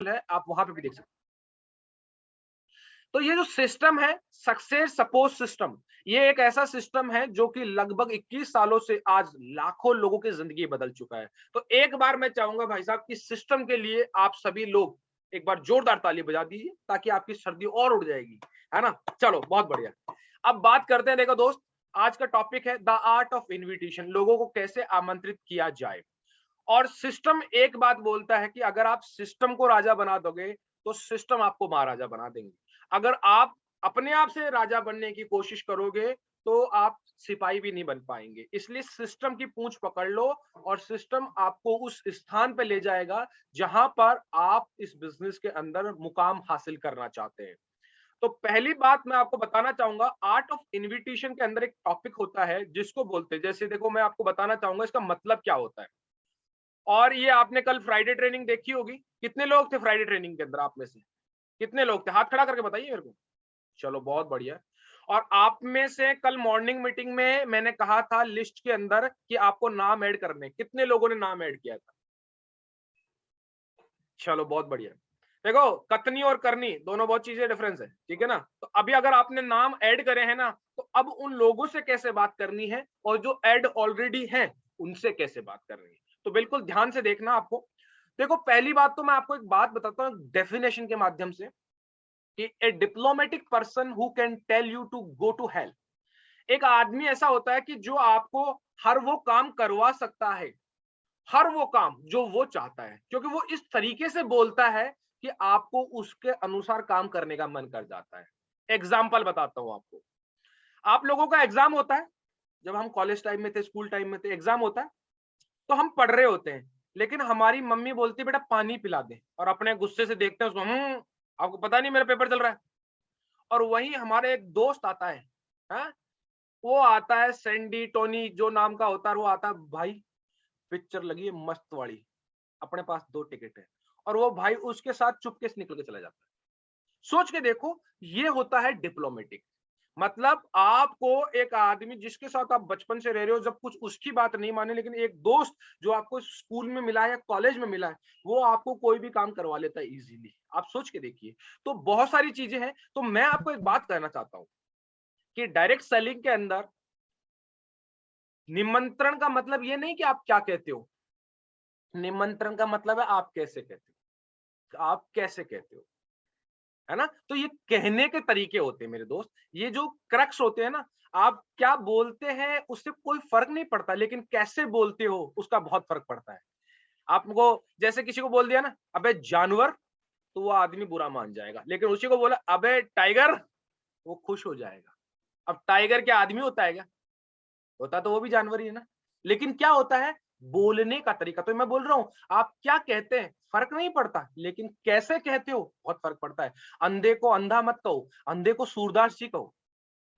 है, आप वहां पे भी देख सकते हैं। तो ये जो सिस्टम है, सक्सेस सपोर्ट सिस्टम, ये एक ऐसा सिस्टम है जो कि लगभग 21 सालों से आज लाखों लोगों की जिंदगी बदल चुका है। तो एक बार मैं चाहूंगा भाई साहब कि सिस्टम के लिए आप सभी लोग एक बार जोरदार ताली बजा दीजिए, ताकि आपकी सर्दी और उड़ जाएगी, है ना। चलो बहुत बढ़िया। अब बात करते हैं, देखो दोस्त, आज का टॉपिक है द आर्ट ऑफ इनविटेशन, लोगों को कैसे आमंत्रित किया जाए। और सिस्टम एक बात बोलता है कि अगर आप सिस्टम को राजा बना दोगे तो सिस्टम आपको महाराजा बना देंगे। अगर आप अपने आप से राजा बनने की कोशिश करोगे तो आप सिपाही भी नहीं बन पाएंगे। इसलिए सिस्टम की पूंछ पकड़ लो और सिस्टम आपको उस स्थान पे ले जाएगा जहां पर आप इस बिजनेस के अंदर मुकाम हासिल करना चाहते हैं। तो पहली बात मैं आपको बताना चाहूंगा, आर्ट ऑफ इनविटेशन के अंदर एक टॉपिक होता है जिसको बोलते हैं, जैसे देखो मैं आपको बताना चाहूंगा इसका मतलब क्या होता है। और ये आपने कल फ्राइडे ट्रेनिंग देखी होगी, कितने लोग थे फ्राइडे ट्रेनिंग के अंदर आप में से? कितने लोग थे? हाथ खड़ा करके बताइए मेरे को। चलो बहुत बढ़िया। और आप में से कल मॉर्निंग मीटिंग में मैंने कहा था लिस्ट के अंदर कि आपको नाम ऐड करने, कितने लोगों ने नाम ऐड किया था? चलो बहुत बढ़िया। देखो, कथनी और करनी दोनों बहुत चीजें डिफरेंस है, ठीक है ना। तो अभी अगर आपने नाम ऐड करे हैं ना, तो अब उन लोगों से कैसे बात करनी है और जो ऐड ऑलरेडी हैं उनसे कैसे बात करनी है, तो बिल्कुल ध्यान से देखना आपको। देखो, पहली बात तो मैं आपको एक बात बताता हूँ डेफिनेशन के माध्यम से, कि a diplomatic person who can tell you to go to hell. एक आदमी ऐसा होता है कि जो आपको हर वो काम करवा सकता है, हर वो काम जो वो चाहता है, क्योंकि वो इस तरीके से बोलता है कि आपको उसके अनुसार काम करने का मन कर जाता है। एग्जाम्पल बताता हूं आपको। आप लोगों का एग्जाम होता है, जब हम कॉलेज टाइम में थे, स्कूल टाइम में थे, एग्जाम होता है तो हम पढ़ रहे होते हैं, लेकिन हमारी मम्मी बोलती है बेटा पानी पिला दे, और अपने गुस्से से देखते हैं उसको, आपको पता नहीं मेरा पेपर चल रहा है। और वहीं हमारे एक दोस्त आता है, हाँ? वो आता है सैंडी टोनी जो नाम का होता है, वो आता है, भाई पिक्चर लगी है मस्त वाली, अपने पास 2 टिकट है, और वो भाई उसके साथ चुपके से निकल के चला जाता है। सोच के देखो, ये होता है डिप्लोमेटिक। मतलब आपको एक आदमी जिसके साथ आप बचपन से रह रहे हो, जब कुछ उसकी बात नहीं माने, लेकिन एक दोस्त जो आपको स्कूल में मिला है या कॉलेज में मिला है, वो आपको कोई भी काम करवा लेता है इजीली। आप सोच के देखिए। तो बहुत सारी चीजें हैं। तो मैं आपको एक बात कहना चाहता हूं कि डायरेक्ट सेलिंग के अंदर निमंत्रण का मतलब ये नहीं कि आप क्या कहते हो, निमंत्रण का मतलब है आप कैसे कहते हो, आप कैसे कहते हो, है ना। तो ये कहने के तरीके होते हैं मेरे दोस्त, ये जो क्रक्स होते हैं ना, आप क्या बोलते हैं उससे कोई फर्क नहीं पड़ता, लेकिन कैसे बोलते हो उसका बहुत फर्क पड़ता है। आपको जैसे किसी को बोल दिया ना अबे जानवर, तो वो आदमी बुरा मान जाएगा, लेकिन उसी को बोला अबे टाइगर, वो खुश हो जाएगा। अब टाइगर क्या आदमी होता है क्या? होता तो वो भी जानवर ही है ना। लेकिन क्या होता है, बोलने का तरीका। तो मैं बोल रहा हूं, आप क्या कहते हैं फर्क नहीं पड़ता, लेकिन कैसे कहते हो बहुत फर्क पड़ता है। अंधे को अंधा मत कहो, अंधे को सूरदास जी कहो।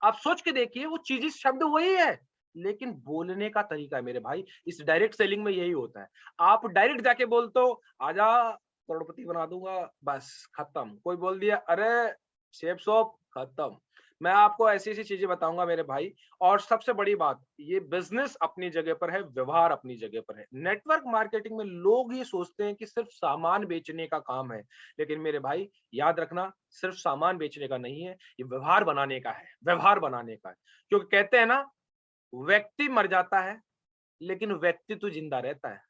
आप सोच के देखिए, वो चीज शब्द वही है, लेकिन बोलने का तरीका है मेरे भाई। इस डायरेक्ट सेलिंग में यही होता है। आप डायरेक्ट जाके बोलते हो आजा करोड़पति बना दूंगा, बस खत्म। कोई बोल दिया अरे शेप सोप, खत्म। मैं आपको ऐसी ऐसी चीजें बताऊंगा मेरे भाई। और सबसे बड़ी बात, ये बिजनेस अपनी जगह पर है, व्यवहार अपनी जगह पर है। नेटवर्क मार्केटिंग में लोग ये सोचते हैं कि सिर्फ सामान बेचने का काम है, लेकिन मेरे भाई याद रखना, सिर्फ सामान बेचने का नहीं है, ये व्यवहार बनाने का है, व्यवहार बनाने का है। क्योंकि कहते हैं ना, व्यक्ति मर जाता है लेकिन व्यक्तित्व जिंदा रहता है।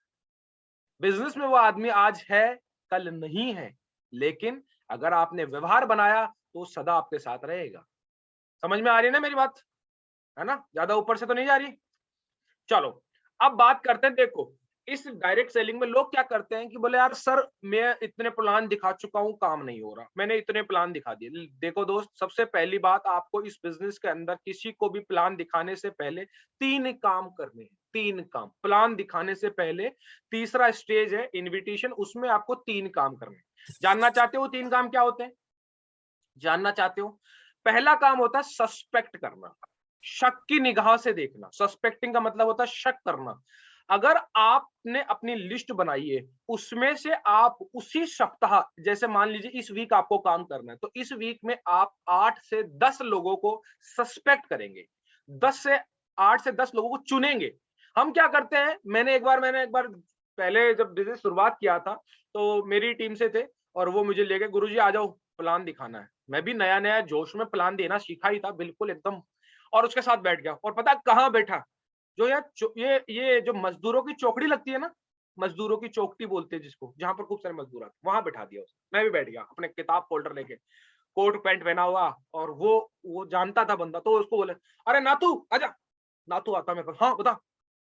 बिजनेस में वो आदमी आज है, कल नहीं है, लेकिन अगर आपने व्यवहार बनाया तो सदा आपके साथ रहेगा। समझ में आ रही है ना मेरी बात? है ना, ज्यादा ऊपर से तो नहीं जा रही। चलो, अब बात करते हैं। देखो, इस डायरेक्ट सेलिंग में लोग क्या करते हैं कि बोले यार सर मैं इतने प्लान दिखा चुका हूं, काम नहीं हो रहा, मैंने इतने प्लान दिखा दिए। देखो दोस्त, सबसे पहली बात, आपको इस बिजनेस के अंदर किसी को भी प्लान दिखाने से पहले 3 काम करने हैं। 3 काम प्लान दिखाने से पहले, तीसरा स्टेज है इनविटेशन, उसमें आपको 3 काम करने हैं। जानना चाहते हो 3 काम क्या होते हैं? जानना चाहते हो? पहला काम होता है सस्पेक्ट करना, शक की निगाह से देखना। सस्पेक्टिंग का मतलब होता है शक करना। अगर आपने अपनी लिस्ट बनाई है, उसमें से आप उसी सप्ताह, जैसे मान लीजिए इस वीक आपको काम करना है, तो इस वीक में आप 8 से 10 लोगों को सस्पेक्ट करेंगे। 8 से 10 लोगों को चुनेंगे। हम क्या करते हैं, मैंने एक बार पहले जब बिजनेस शुरुआत किया था, तो मेरी टीम से थे, और वो मुझे लेके, गुरुजी आ जाओ प्लान दिखाना है। मैं भी नया नया जोश में प्लान देना सीखा ही था, बिल्कुल एकदम, और उसके साथ बैठ गया। और पता है कहाँ बैठा, जो यार ये जो मजदूरों की चौकड़ी लगती है ना, मजदूरों की चौकटी बोलते हैं जिसको, जहां पर खूब सारे मजदूर आते, वहां बैठा दिया उसने। मैं भी बैठ गया अपने किताब फोल्डर लेके, कोट पैंट पहना हुआ, और वो जानता था बंदा, तो उसको बोले, अरे नातू आजा। नातू आता मेरे पास, हाँ बता।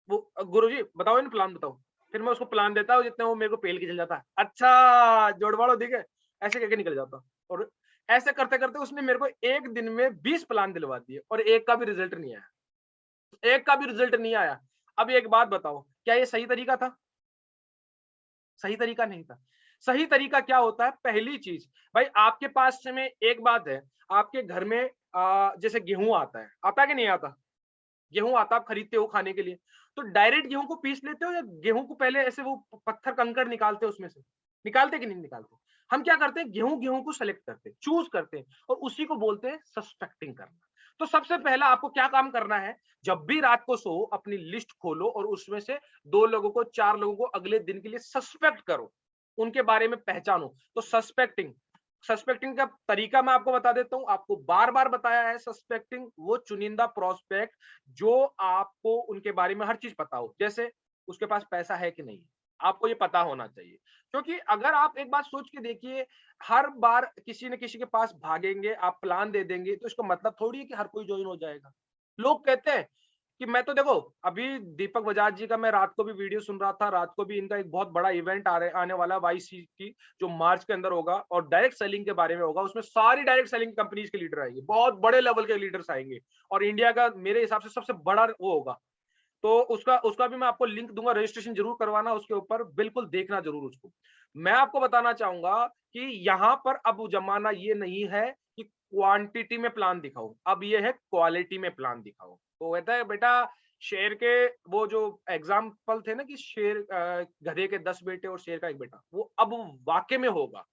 वो गुरुजी बताओ इन प्लान बताओ। फिर मैं उसको प्लान देता हूँ, जितने वो मेरे को पेल के चल जाता है, अच्छा जोड़वाड़ो दिखे, ऐसे करके निकल जाता। और ऐसे करते करते उसने मेरे को एक दिन में 20 प्लान दिलवा दिए, और एक का भी रिजल्ट नहीं आया, एक का भी रिजल्ट नहीं आया। अब एक बात बताओ, क्या ये सही तरीका था? सही तरीका नहीं था। सही तरीका क्या होता है? पहली चीज, भाई आपके पास में एक बात है, आपके घर में जैसे गेहूं आता है कि नहीं आता? गेहूं आता, आप खरीदते हो खाने के लिए, तो डायरेक्ट गेहूं को पीस लेते हो, या गेहूं को पहले ऐसे वो पत्थर कंकड़ निकालते हो उसमें से? निकालते कि नहीं निकालते? हम क्या करते हैं, गेहूं गेहूं को सेलेक्ट करते हैं, चूज करते हैं, और उसी को बोलते हैं सस्पेक्टिंग करना। तो सबसे पहला आपको क्या काम करना है, जब भी रात को सो अपनी लिस्ट खोलो, और उसमें से 2 लोगों को, 4 लोगों को अगले दिन के लिए सस्पेक्ट करो, उनके बारे में पहचानो। तो सस्पेक्टिंग, सस्पेक्टिंग का तरीका मैं आपको बता देता हूं, आपको बार बार बताया है। सस्पेक्टिंग वो चुनिंदा प्रोस्पेक्ट जो आपको उनके बारे में हर चीज पता हो, जैसे उसके पास पैसा है कि नहीं, आपको ये पता होना चाहिए। क्योंकि अगर आप एक बात सोच के देखिए, हर बार किसी न किसी के पास भागेंगे, आप प्लान दे देंगे, तो इसका मतलब थोड़ी है कि हर कोई ज्वाइन हो जाएगा। लोग कहते हैं कि मैं तो देखो, अभी दीपक बजाज जी का मैं रात को भी वीडियो सुन रहा था, रात को भी इनका एक बहुत बड़ा इवेंट आने वाला है वाईसी की, जो मार्च के अंदर होगा, और डायरेक्ट सेलिंग के बारे में होगा। उसमें सारी डायरेक्ट सेलिंग कंपनीज के लीडर आएंगे, बहुत बड़े लेवल के लीडर्स आएंगे, और इंडिया का मेरे हिसाब से सबसे बड़ा वो होगा। तो उसका उसका भी मैं आपको लिंक दूंगा, रजिस्ट्रेशन जरूर करवाना उसके ऊपर, बिल्कुल देखना जरूर उसको। मैं आपको बताना चाहूंगा कि यहाँ पर अब जमाना ये नहीं है कि क्वांटिटी में प्लान दिखाओ, अब ये है क्वालिटी में प्लान दिखाओ। तो कहता है बेटा, शेर के वो जो एग्जाम्पल थे ना, कि शेर गधे के 10 बेटे और शेर का एक बेटा, वो अब वाकई में होगा,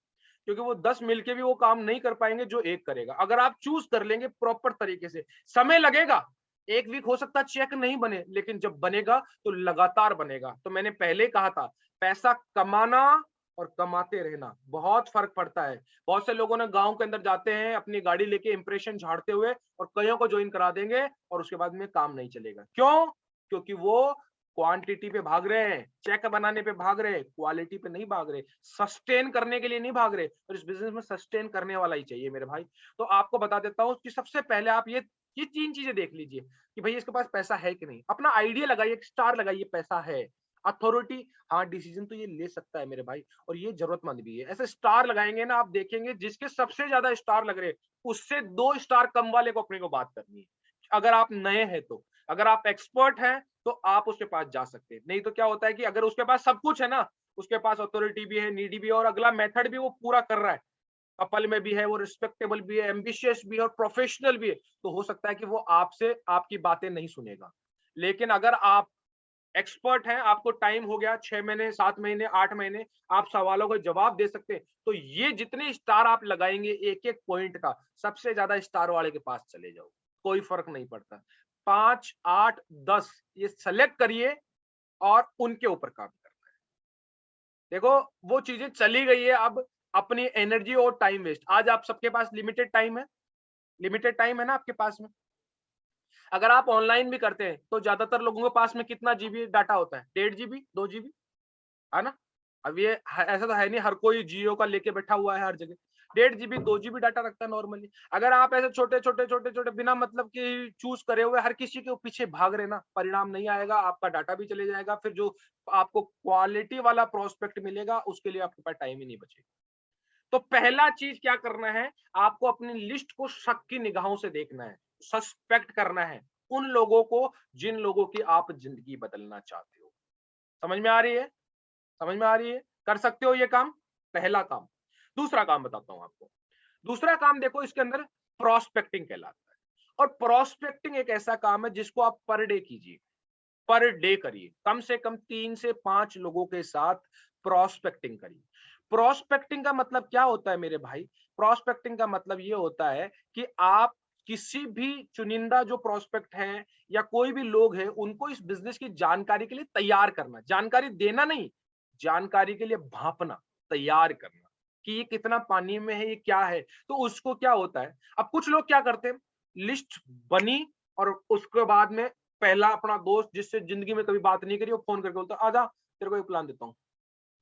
क्योंकि वो 10 मिलके भी वो काम नहीं कर पाएंगे जो एक करेगा। अगर आप चूज कर लेंगे प्रॉपर तरीके से, समय लगेगा, 1 वीक हो सकता है चेक नहीं बने, लेकिन जब बनेगा तो लगातार बनेगा। तो मैंने पहले कहा था, पैसा कमाना और कमाते रहना बहुत फर्क पड़ता है। बहुत से लोगों ने गांव के अंदर जाते हैं अपनी गाड़ी लेके इंप्रेशन झाड़ते हुए, और कईयों को ज्वाइन करा देंगे, और उसके बाद में काम नहीं चलेगा। क्यों? क्योंकि वो क्वांटिटी पे भाग रहे हैं, चेक बनाने पे भाग रहे हैं, क्वालिटी पे नहीं भाग रहे, सस्टेन करने के लिए नहीं भाग रहे। और इस बिजनेस में सस्टेन करने वाला ही चाहिए मेरे भाई। तो आपको बता देता हूँ कि सबसे पहले आप ये 3 चीजें देख लीजिए कि भाई इसके पास पैसा है कि नहीं। अपना आइडिया लगाइए, स्टार लगाइए, पैसा है। अथॉरिटी, हाँ डिसीजन तो ये ले सकता है मेरे भाई, और ये जरूरतमंद भी है। ऐसे स्टार लगाएंगे ना, आप देखेंगे जिसके सबसे ज्यादा स्टार लग रहे, उससे 2 स्टार कम वाले को अपने को बात करनी है। अगर आप नए हैं तो, अगर आप एक्सपर्ट हैं तो आप उसके पास जा सकते हैं। नहीं तो क्या होता है कि अगर उसके पास सब कुछ है ना, उसके पास अथॉरिटी भी है, नीडी भी है, और अगला मेथड भी वो पूरा कर रहा है, कपल में भी है, वो रिस्पेक्टेबल भी है, एम्बिशियस भी है, और प्रोफेशनल भी है, तो हो सकता है कि वो आपसे आपकी बातें नहीं सुनेगा। लेकिन अगर आप एक्सपर्ट हैं, आपको टाइम हो गया 6 महीने, 7 महीने, 8 महीने, आप सवालों का जवाब दे सकते हैं, तो ये जितने स्टार आप लगाएंगे एक एक पॉइंट का, सबसे ज्यादा स्टार वाले के पास चले जाओ, कोई फर्क नहीं पड़ता। 5, 8, 10 ये सेलेक्ट करिए, और उनके ऊपर काम करना है। देखो, वो चीजें चली गई है अब, अपनी एनर्जी और टाइम वेस्ट। आज आप सबके पास लिमिटेड टाइम है, लिमिटेड टाइम है ना आपके पास में। अगर आप ऑनलाइन भी करते हैं तो ज्यादातर लोगों के पास में कितना जीबी डाटा होता है? 1.5 GB, 2 GB, है ना? अब ये ऐसा तो है नहीं हर कोई जियो का लेके बैठा हुआ है हर जगह। 1.5 GB, 2 GB डाटा रखता है नॉर्मली। अगर आप ऐसे छोटे छोटे छोटे छोटे बिना मतलब की चूज करे हुए हर किसी के पीछे भाग रहे ना, परिणाम नहीं आएगा, आपका डाटा भी चले जाएगा। फिर जो आपको क्वालिटी वाला प्रोस्पेक्ट मिलेगा, उसके लिए आपके पास टाइम ही नहीं बचेगा। तो पहला चीज क्या करना है, आपको अपनी लिस्ट को शक की निगाहों से देखना है, सस्पेक्ट करना है उन लोगों को जिन लोगों की आप जिंदगी बदलना चाहते हो। समझ में आ रही है? समझ में आ रही है? कर सकते हो ये काम, पहला काम। दूसरा काम बताता हूं आपको। दूसरा काम देखो, इसके अंदर प्रोस्पेक्टिंग कहलाता है। और प्रोस्पेक्टिंग एक ऐसा काम है जिसको आप पर डे कीजिए, पर डे करिए, कम से कम 3 से 5 लोगों के साथ प्रोस्पेक्टिंग करिए। प्रोस्पेक्टिंग का मतलब क्या होता है मेरे भाई? प्रोस्पेक्टिंग का मतलब ये होता है कि आप किसी भी चुनिंदा जो प्रोस्पेक्ट हैं या कोई भी लोग हैं, उनको इस बिजनेस की जानकारी के लिए तैयार करना, जानकारी देना नहीं, जानकारी के लिए भांपना, तैयार करना, कि ये कितना पानी में है, ये क्या है, तो उसको क्या होता है, अब कुछ लोग क्या करते हैं, लिस्ट बनी और उसके बाद में पहला अपना दोस्त जिससे जिंदगी में कभी बात नहीं करी, वो फोन करके बोलता आजा तेरे को एक प्लान देता हूँ।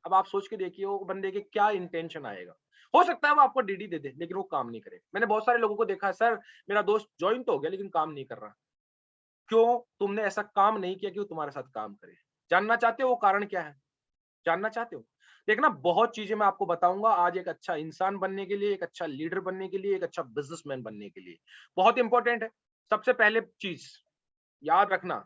अब आप सोच के देखिए वो बंदे के क्या इंटेंशन आएगा। हो सकता है वो आपको डीडी दे दे लेकिन वो काम नहीं करेगा। मैंने बहुत सारे लोगों को देखा है, सर मेरा दोस्त ज्वाइन तो हो गया लेकिन काम नहीं कर रहा। क्यों? तुमने ऐसा काम नहीं किया कि वो तुम्हारे साथ काम करे। जानना चाहते हो वो कारण क्या है? जानना चाहते हो? देखना बहुत चीजें मैं आपको बताऊंगा आज एक अच्छा इंसान बनने के लिए, एक अच्छा लीडर बनने के लिए, एक अच्छा बिजनेसमैन बनने के लिए। बहुत इंपॉर्टेंट है। सबसे पहले चीज याद रखना,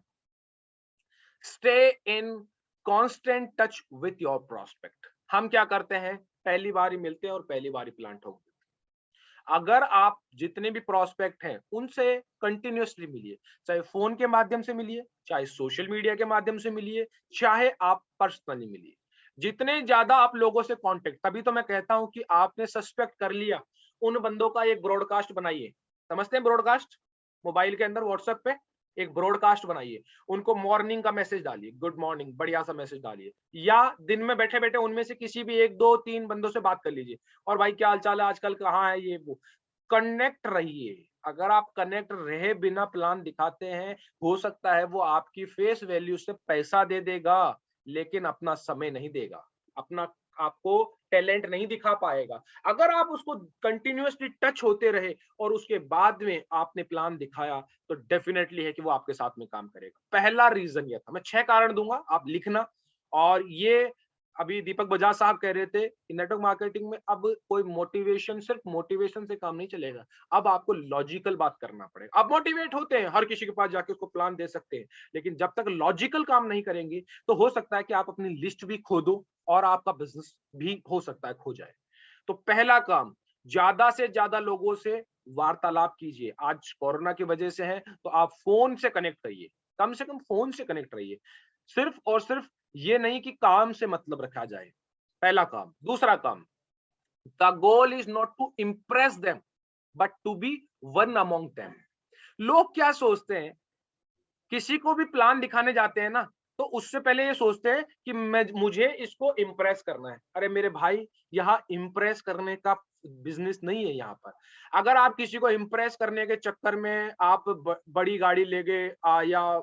stay in constant touch with your prospect. हम क्या करते हैं, पहली बार ही मिलते हैं और पहली बार ही प्लान ठोक देते हैं। अगर आप जितने भी प्रोस्पेक्ट हैं उनसे कंटिन्यूअसली मिलिए, चाहे फोन के माध्यम से मिलिए, चाहे सोशल मीडिया के माध्यम से मिलिए, चाहे आप पर्सनली मिलिए। जितने ज्यादा आप लोगों से कांटेक्ट, तभी तो मैं कहता हूं कि आपने सस्पेक्ट कर लिया, उन बंदों का एक ब्रॉडकास्ट बनाइए। समझते हैं ब्रॉडकास्ट? मोबाइल के अंदर व्हाट्सएप पे एक ब्रॉडकास्ट बनाइए, उनको मॉर्निंग का मैसेज डालिए, गुड मॉर्निंग बढ़िया सा मैसेज डालिए, या दिन में बैठे बैठे उनमें से किसी भी एक दो तीन बंदों से बात कर लीजिए, और भाई क्या हाल चाल है, आजकल कहाँ है, ये वो। कनेक्ट रहिए। अगर आप कनेक्ट रहे बिना प्लान दिखाते हैं, हो सकता है वो आपकी फेस वैल्यू से पैसा दे देगा लेकिन अपना समय नहीं देगा, अपना आपको टैलेंट नहीं दिखा पाएगा। अगर आप उसको कंटिन्यूअसली टच होते रहे और उसके बाद में आपने प्लान दिखाया, तो डेफिनेटली है कि वो आपके साथ में काम करेगा। पहला रीजन ये था, मैं 6 कारण दूंगा, आप लिखना। और ये अभी दीपक बजाज साहब कह रहे थे कि नेटवर्क मार्केटिंग में अब कोई मोटिवेशन, सिर्फ मोटिवेशन से काम नहीं चलेगा, अब आपको लॉजिकल बात करना पड़ेगा। आप मोटिवेट होते हैं, हर किसी के पास जाके उसको प्लान दे सकते हैं, लेकिन जब तक लॉजिकल काम नहीं करेंगे तो हो सकता है कि आप अपनी लिस्ट भी खो दो और आपका बिजनेस भी हो सकता है खो जाए। तो पहला काम, ज्यादा से ज्यादा लोगों से वार्तालाप कीजिए। आज कोरोना की वजह से है तो आप फोन से कनेक्ट रहिए, कम से कम फोन से कनेक्ट रहिए। सिर्फ और सिर्फ ये नहीं कि काम से मतलब रखा जाए, पहला काम। दूसरा काम, the goal is not to impress them but to be one among them. लोग क्या सोचते हैं, किसी को भी प्लान दिखाने जाते हैं ना, तो उससे पहले ये सोचते हैं कि मुझे इसको इम्प्रेस करना है। अरे मेरे भाई, यहाँ इम्प्रेस करने का बिजनेस नहीं है यहाँ पर। अगर आप किसी को इम्प्रेस करने के चक्कर में आप बड़ी गाड़ी ले गए, या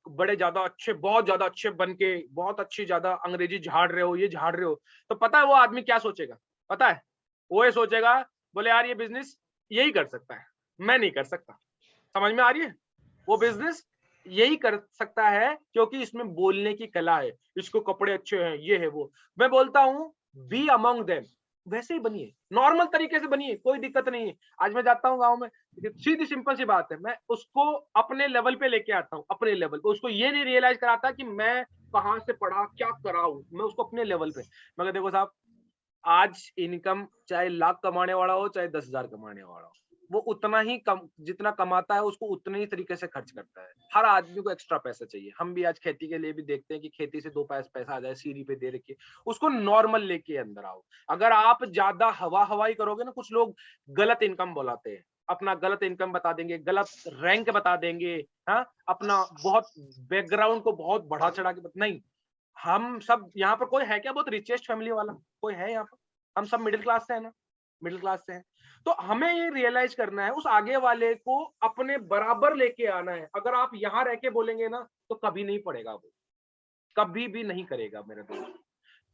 बड़े ज्यादा अच्छे, बहुत ज्यादा अच्छे बन के बहुत अच्छी ज्यादा अंग्रेजी झाड़ रहे हो, ये झाड़ रहे हो, तो पता है वो आदमी क्या सोचेगा? पता है वो ये सोचेगा, बोले यार ये बिजनेस यही कर सकता है, मैं नहीं कर सकता। समझ में आ रही है? वो बिजनेस यही कर सकता है क्योंकि इसमें बोलने की कला है, इसको कपड़े अच्छे हैं, ये है वो। मैं बोलता हूँ बी अमंग देम, वैसे ही बनिए, नॉर्मल तरीके से बनिए, कोई दिक्कत नहीं है। आज मैं जाता हूँ गाँव में, सीधी सिंपल सी बात है, मैं उसको अपने लेवल पे लेके आता हूँ, अपने लेवल पे। उसको ये नहीं रियलाइज कराता कि मैं कहाँ से पढ़ा, क्या करा हूँ, मैं उसको अपने लेवल पे। मगर देखो साहब, आज इनकम चाहे लाख कमाने वाला हो चाहे 10,000 कमाने वाला हो, वो उतना ही कम, जितना कमाता है उसको उतने ही तरीके से खर्च करता है। हर आदमी को एक्स्ट्रा पैसा चाहिए। हम भी आज खेती के लिए भी देखते हैं कि खेती से 2 पैसा आ जाए, सीढ़ी पे दे रखिए, उसको नॉर्मल लेके अंदर आओ। अगर आप ज्यादा हवा हवाई करोगे ना, कुछ लोग गलत इनकम बुलाते हैं, अपना गलत इनकम बता देंगे, गलत रैंक बता देंगे, हाँ, अपना बहुत बैकग्राउंड को बहुत बढ़ा चढ़ा के नहीं। हम सब यहाँ पर, कोई है क्या बहुत रिचेस्ट फैमिली वाला? कोई है यहाँ पर? हम सब मिडिल क्लास से है ना, मिडिल क्लास से हैं। तो हमें ये रियलाइज करना है, उस आगे वाले को अपने बराबर लेके आना है। अगर आप यहाँ रह के बोलेंगे ना, तो कभी नहीं पड़ेगा, वो कभी भी नहीं करेगा मेरे दोस्त।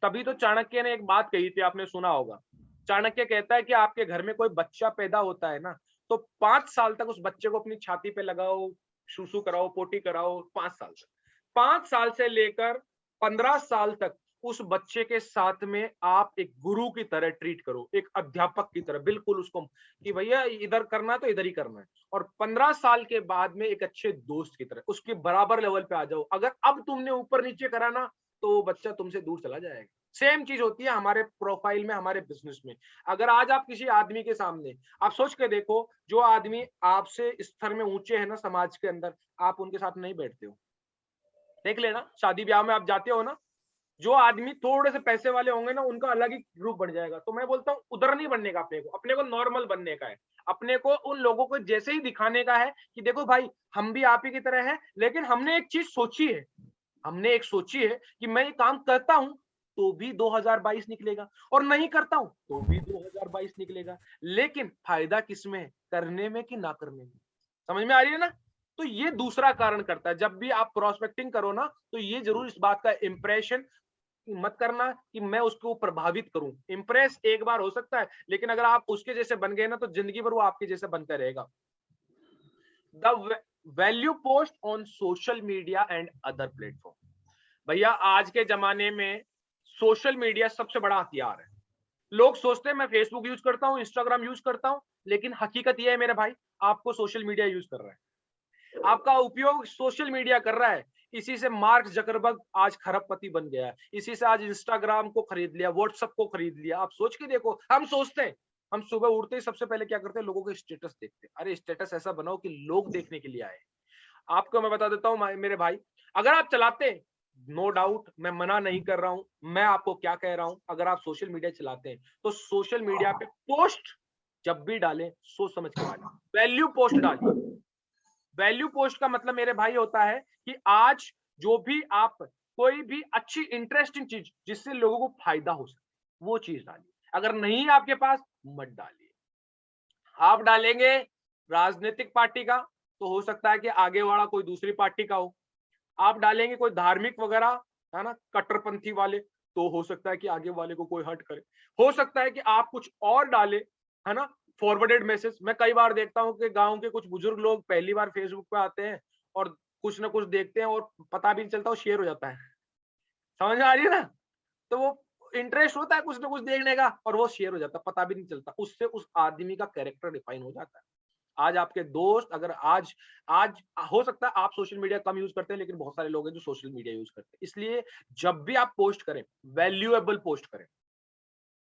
तभी तो चाणक्य ने एक बात कही थी, आपने सुना होगा। चाणक्य कहता है कि आपके घर में कोई बच्चा पैदा होता है ना, तो 5 साल तक उस बच्चे को अपनी छाती पे लगाओ, सुसु कराओ, पोटी कराओ, 5 साल तक। 5 साल से लेकर 15 साल तक उस बच्चे के साथ में आप एक गुरु की तरह ट्रीट करो, एक अध्यापक की तरह, बिल्कुल उसको कि भैया इधर करना है तो इधर ही करना है। और 15 साल के बाद में एक अच्छे दोस्त की तरह उसके बराबर लेवल पे आ जाओ। अगर अब तुमने ऊपर नीचे करा ना, तो वो बच्चा तुमसे दूर चला जाएगा। सेम चीज होती है हमारे प्रोफाइल में, हमारे बिजनेस में। अगर आज आप किसी आदमी के सामने, आप सोच के देखो, जो आदमी आपसे स्तर में ऊंचे है ना समाज के अंदर, आप उनके साथ नहीं बैठते हो। देख लेना, शादी ब्याह में आप जाते हो ना, जो आदमी थोड़े से पैसे वाले होंगे ना, उनका अलग ही ग्रुप बन जाएगा। तो मैं बोलता हूँ उधर नहीं बनने का, अपने को नॉर्मल बनने का है। अपने को उन लोगों को जैसे ही दिखाने का है कि देखो भाई, हम भी आप ही की तरह हैं, लेकिन हमने एक चीज सोची है, हमने एक सोची है कि मैं ये काम करता हूँ, तो भी 2022 निकलेगा, और नहीं करता हूं तो भी 2022 निकलेगा। लेकिन फायदा किसमें है, करने में कि ना करने में? समझ में आ रही है ना? तो ये दूसरा कारण करता है। जब भी आप प्रोस्पेक्टिंग करो ना, तो ये जरूर इस बात का इंप्रेशन मत करना कि मैं उसको प्रभावित करूं। इंप्रेस एक बार हो सकता है, लेकिन अगर आप उसके जैसे बन गए ना, तो जिंदगी भर वो आपके जैसे बनता रहेगा। The value post on social media and other platform. भैया आज के जमाने में सोशल मीडिया सबसे बड़ा हथियार है। लोग सोचते हैं मैं फेसबुक यूज करता हूं, इंस्टाग्राम यूज करता हूं, लेकिन हकीकत यह है मेरे भाई, आपको सोशल मीडिया यूज कर रहा है, आपका उपयोग सोशल मीडिया कर रहा है। इसी से मार्क जकरबर्ग आज खरबपति बन गया है, इसी से आज इंस्टाग्राम को खरीद लिया, व्हाट्सएप को खरीद लिया। आप सोच के देखो, हम सोचते हैं, हम सुबह उठते ही सबसे पहले क्या करते हैं, लोगों के स्टेटस देखते हैं। अरे स्टेटस ऐसा बनाओ कि लोग देखने के लिए आए। आपको मैं बता देता हूं मेरे भाई, अगर आप चलाते हैं, नो डाउट मैं मना नहीं कर रहा हूं, मैं आपको क्या कह रहा हूं, अगर आप सोशल मीडिया चलाते हैं तो सोशल मीडिया पे पोस्ट जब भी डालें सोच समझ के डालें, वैल्यू पोस्ट डालिए। वैल्यू पोस्ट का मतलब मेरे भाई होता है कि आज जो भी आप कोई भी अच्छी इंटरेस्टिंग चीज जिससे लोगों को फायदा हो सके वो चीज डालिए। अगर नहीं है आपके पास, मत डालिए। आप डालेंगे राजनीतिक पार्टी का, तो हो सकता है कि आगे वाला कोई दूसरी पार्टी का हो। आप डालेंगे कोई धार्मिक वगैरह, है ना, कट्टरपंथी वाले, तो हो सकता है कि आगे वाले को कोई हर्ट करे। हो सकता है कि आप कुछ और डाले, है ना, फॉरवर्डेड मैसेज। मैं कई बार देखता हूँ कि गांव के कुछ बुजुर्ग लोग पहली बार फेसबुक पे आते हैं और कुछ ना कुछ देखते हैं और पता भी नहीं चलता, वो शेयर हो जाता है। समझ में आ रही है ना? तो वो इंटरेस्ट होता है कुछ ना कुछ देखने का और वो शेयर हो जाता है, पता भी नहीं चलता। उससे उस आदमी का कैरेक्टर डिफाइन हो जाता है। आज आपके दोस्त अगर आज आज हो सकता है आप सोशल मीडिया कम यूज करते हैं, लेकिन बहुत सारे लोग हैं जो सोशल मीडिया यूज करते हैं। इसलिए जब भी आप पोस्ट करें, वैल्यूएबल पोस्ट करें,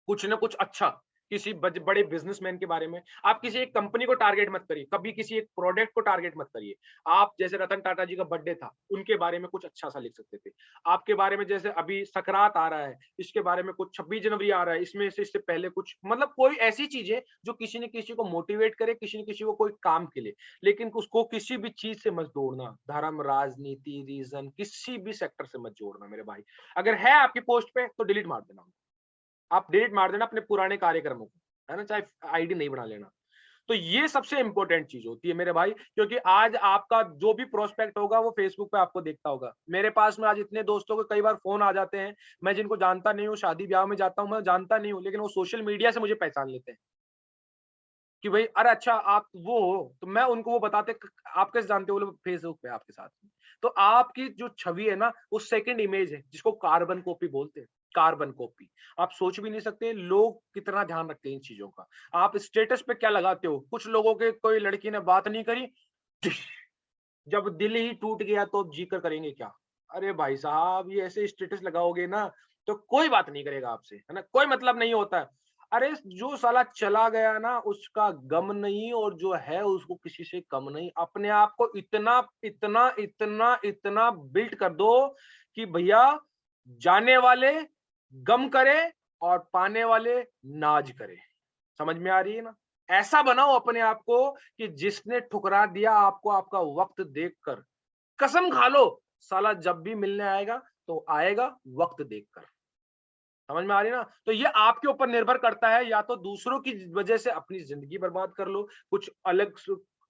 कुछ ना कुछ अच्छा, किसी बड़े बिजनेसमैन के बारे में। आप किसी एक कंपनी को टारगेट मत करिए, कभी किसी एक प्रोडक्ट को टारगेट मत करिए। आप जैसे रतन टाटा जी का बर्थडे था, उनके बारे में कुछ अच्छा सा लिख सकते थे। आपके बारे में जैसे अभी सकरात आ रहा है, इसके बारे में कुछ 26 जनवरी आ रहा है, इसमें से इससे पहले कुछ, मतलब कोई ऐसी चीजें जो किसी न किसी को मोटिवेट करे, किसी न किसी को कोई काम के लिए। लेकिन उसको किसी भी चीज से मत जोड़ना, धर्म, राजनीति, रीजन, किसी भी सेक्टर से मत जोड़ना मेरे भाई। अगर है आपकी पोस्ट पे तो डिलीट मार देना, आप डिलीट मार देना अपने पुराने कार्यक्रमों को, है ना, चाहे आईडी नहीं बना लेना। तो ये सबसे इंपॉर्टेंट चीज होती है मेरे भाई, क्योंकि आज आपका जो भी प्रोस्पेक्ट होगा वो फेसबुक पे आपको देखता होगा। मेरे पास में आज इतने दोस्तों के कई बार फोन आ जाते हैं, मैं जिनको जानता नहीं हूँ, शादी ब्याह में जाता हूँ, मैं जानता नहीं हूँ, लेकिन वो सोशल मीडिया से मुझे पहचान लेते हैं कि भाई अरे अच्छा आप वो हो, तो मैं उनको वो बताते आप कैसे जानते हो, वो लोग फेसबुक पे आपके साथ में। तो आपकी जो छवि है ना, वो सेकंड इमेज है, जिसको कार्बन कॉपी बोलते हैं। कार्बन कॉपी, आप सोच भी नहीं सकते लोग कितना ध्यान रखते हैं इन चीजों का। आप स्टेटस पे क्या लगाते हो, कुछ लोगों के कोई लड़की ने बात नहीं करी, जब दिल ही टूट गया तो अब जी कर करेंगे क्या। अरे भाई साहब, ये ऐसे स्टेटस लगाओगे ना तो कोई बात नहीं करेगा आपसे, है ना, कोई मतलब नहीं होता है। अरे जो साला चला गया ना उसका गम नहीं, और जो है उसको किसी से कम नहीं। अपने आप को इतना इतना इतना इतना बिल्ड कर दो कि भैया जाने वाले गम करे और पाने वाले नाज करे। समझ में आ रही है ना? ऐसा बनाओ अपने आप को कि जिसने ठुकरा दिया आपको आपका वक्त देखकर, कसम खा लो साला जब भी मिलने आएगा तो आएगा वक्त देखकर। समझ में आ रही है ना? तो ये आपके ऊपर निर्भर करता है, या तो दूसरों की वजह से अपनी जिंदगी बर्बाद कर लो, कुछ अलग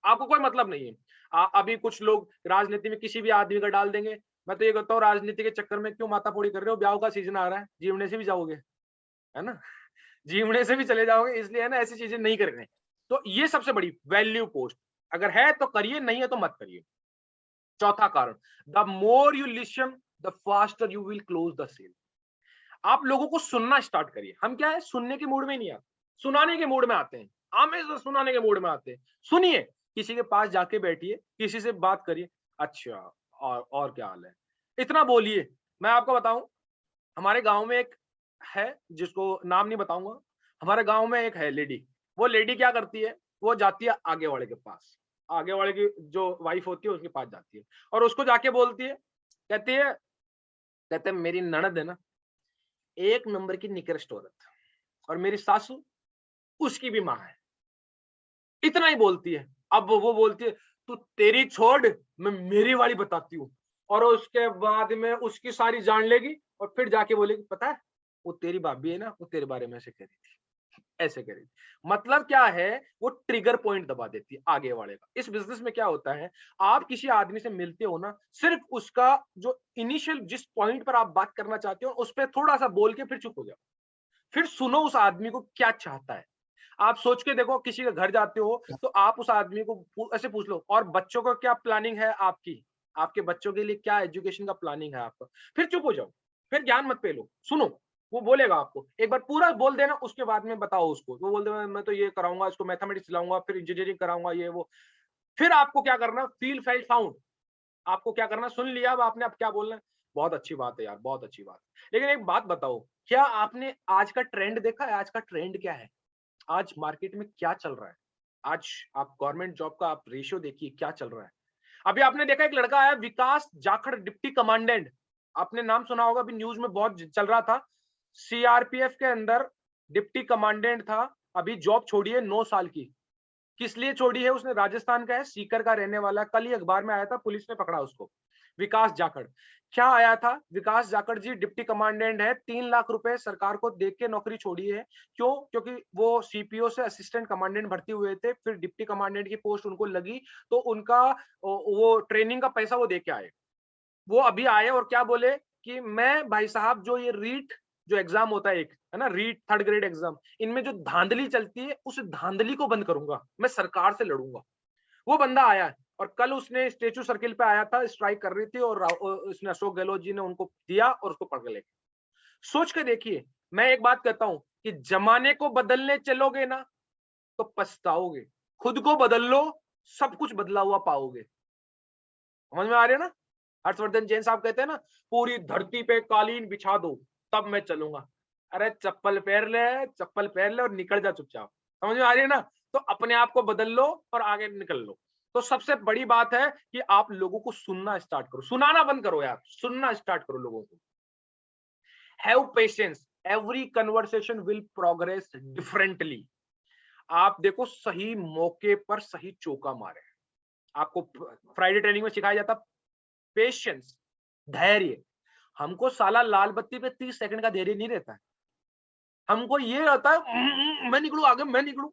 आपको कोई मतलब नहीं है। अभी कुछ लोग राजनीति में किसी भी आदमी का डाल देंगे। मैं तो ये कहता हूँ, राजनीति के चक्कर में क्यों माथाफोड़ी कर रहे हो, ब्याह का सीजन आ रहा है, जीवने से भी जाओगे, है ना, जीवने से भी चले जाओगे, इसलिए है ना ऐसी चीजें नहीं करनी। तो ये सबसे बड़ी वैल्यू पोस्ट, अगर है तो करिए, नहीं है तो मत करिए। चौथा कारण, the more you listen the faster you will close the sale. आप लोगों को सुनना स्टार्ट करिए। हम क्या है, सुनने के मूड में नहीं आते, सुनाने के मूड में आते हैं, हमेशा सुनाने के मूड में आते हैं। सुनिए, किसी के पास जाके बैठिए, किसी से बात करिए, अच्छा और क्या हाल है, इतना बोलिए। मैं आपको बताऊं, हमारे गांव में एक है, जिसको नाम नहीं बताऊंगा, हमारे गांव में एक है लेडी। वो लेडी क्या करती है, वो जाती है आगे वाले के पास, आगे वाले की जो वाइफ होती है उसके पास जाती है और उसको जाके बोलती है, कहते मेरी ननद है ना, एक नंबर की निकृष्ट औरत, और मेरी सासू उसकी भी माँ है। इतना ही बोलती है। अब वो बोलती है, तू तेरी छोड़, मैं मेरी वाली बताती हूँ। और उसके बाद में उसकी सारी जान लेगी और फिर जाके बोलेगी, पता है वो तेरी भाभी है ना, वो तेरे बारे में ऐसे कह रही थी, ऐसे कह रही थी। मतलब क्या है, वो ट्रिगर पॉइंट दबा देती है आगे वाले का। इस बिज़नेस में क्या होता है, आप किसी आदमी से मिलते हो ना, सिर्फ़ उसका जो इनिशियल जिस पॉइंट पर आप बात करना चाहते हो, उस पे थोड़ा-सा बोल के फिर चुप हो जाओ। फिर सुनो उस आदमी को क्या चाहता है। आप सोच के देखो, किसी के घर जाते हो तो आप उस आदमी को ऐसे पूछ लो, और बच्चों का क्या प्लानिंग है आपकी? आपके बच्चों के लिए क्या एजुकेशन का प्लानिंग है आपका? फिर चुप हो जाओ, फिर ज्ञान मत पेलो, सुनो। वो बोलेगा आपको, एक बार पूरा बोल देना, उसके बाद में बताओ उसको। वो बोल देगा मैं तो ये कराऊँगा, इसको मैथमेटिक्स सिलाऊँगा, फिर इंजीनियरिंग कराऊँगा, ये वो। फिर आपको क्या करना, फील फेल्ट फाउंड। आपको क्या करना, सुन लिया अब आपने, अब क्या बोलना है? बहुत अच्छी बात है यार, बहुत अच्छी बात है। लेकिन एक बात बताओ, क्या आपने आज का ट्रेंड देखा है? आज का ट्रेंड क्या है? आज मार्केट में क्या चल रहा है? आज आप गवर्नमेंट जॉब का आप रेशियो देखिए क्या चल रहा है। अभी आपने देखा एक लड़का आया, विकास जाखड़, डिप्टी कमांडेंट। आपने नाम सुना होगा, अभी न्यूज़ में बहुत चल रहा था। सीआरपीएफ के अंदर डिप्टी कमांडेंट था, अभी जॉब छोड़ी है 9 साल की। किस लिए छोड़ी है उसने? राजस्थान का है, सीकर का रहने वाला है। कल ही अखबार में आया था, पुलिस ने पकड़ा उसको। विकास जाखड़। क्या आया था? विकास जाखड़ जी डिप्टी कमांडेंट है, 3 लाख रुपए सरकार को दे के नौकरी छोड़ी है। क्यों? क्योंकि वो सीपीओ से असिस्टेंट कमांडेंट भर्ती हुए थे, फिर डिप्टी कमांडेंट की पोस्ट उनको लगी, तो उनका वो ट्रेनिंग का पैसा वो दे के आए। वो अभी आए और क्या बोले कि मैं भाई साहब, जो ये रीट जो एग्जाम होता है एक, है ना, रीट थर्ड ग्रेड एग्जाम, इनमें जो धांधली चलती है, उस धांधली को बंद करूंगा, मैं सरकार से लड़ूंगा। वो बंदा आया है और कल उसने स्टेचू सर्किल पे आया था, स्ट्राइक कर रही थी, और उसने अशोक गहलोत जी ने उनको दिया और उसको पकड़ ले। सोच के देखिए, मैं एक बात कहता हूं कि जमाने को बदलने चलोगे ना तो पछताओगे, खुद को बदल लो, सब कुछ बदला हुआ पाओगे। समझ में आ रही है ना? हर्षवर्धन जैन साहब कहते हैं ना, पूरी धरती पे कालीन बिछा दो, तब मैं चलूंगा। अरे चप्पल पहन ले और निकल जा चुपचाप। समझ में आ रही है ना? तो अपने आप को बदल लो और आगे निकल लो। तो सबसे बड़ी बात है कि आप लोगों को सुनना स्टार्ट करो, सुनाना बंद करो यार, सुनना स्टार्ट करो लोगों को। Have patience, every conversation will progress differently. आप देखो, सही मौके पर सही चौका मारे। आपको फ्राइडे ट्रेनिंग में सिखाया जाता पेशेंस, धैर्य। हमको साला लाल बत्ती पे 30 सेकंड का धैर्य नहीं रहता है। हमको ये रहता है मैं निकलूँ आगे, मैं निकलूँ।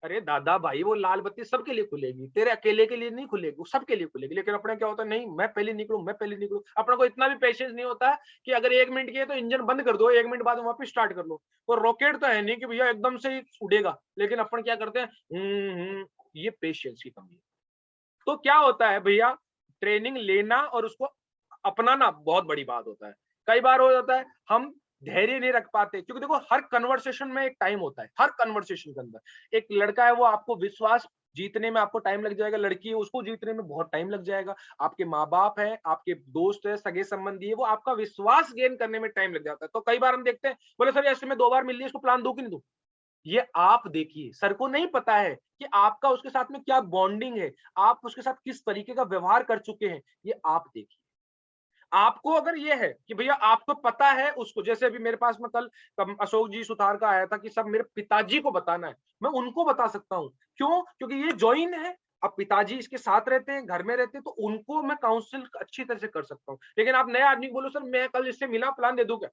अरे दादा भाई, वो लाल बत्ती सबके लिए खुलेगी, तेरे अकेले के लिए नहीं खुलेगी, वो सबके लिए खुलेगी। लेकिन अपना क्या होता है, नहीं मैं पहले निकलूँ, मैं पहले निकलूँ। अपना को इतना भी पेशेंस नहीं होता है कि अगर 1 मिनट किए तो इंजन बंद कर दो, 1 मिनट बाद वापस स्टार्ट कर लो। वो रॉकेट तो है नहीं कि भैया एकदम से ही उड़ेगा। लेकिन अपन क्या करते हैं, ये पेशेंस की कमी है। तो क्या होता है भैया, ट्रेनिंग लेना और उसको अपनाना बहुत बड़ी बात होता है। कई बार हो जाता है हम धैर्य नहीं रख पाते, क्योंकि देखो हर कन्वर्सेशन में एक टाइम होता है, हर कन्वर्सेशन के अंदर। एक लड़का है, वो आपको विश्वास जीतने में आपको टाइम लग जाएगा, लड़की है उसको जीतने में बहुत टाइम लग जाएगा, आपके माँ-बाप हैं, आपके दोस्त हैं, सगे-संबंधी है, वो आपका विश्वास गेन करने में टाइम लग जाता है। तो कई बार हम देखते हैं, बोले सर ऐसे मैं 2 बार मिल ली, इसको प्लान दूँ कि नहीं दूँ? ये आप देखिए, सर को नहीं पता है कि आपका उसके साथ में क्या बॉन्डिंग है, आप उसके साथ किस तरीके का व्यवहार कर चुके हैं, ये आप देखिए। आपको अगर ये है कि भैया आपको पता है उसको, जैसे अभी मेरे पास में कल अशोक जी सुतार का आया था कि सब मेरे पिताजी को बताना है, मैं उनको बता सकता हूँ। क्यों? क्योंकि ये जॉइन है, अब पिताजी इसके साथ रहते हैं, घर में रहते हैं, तो उनको मैं काउंसिल अच्छी तरह से कर सकता हूँ। लेकिन आप नए आदमी को बोलो सर मैं कल इससे मिला, प्लान दे दूं क्या?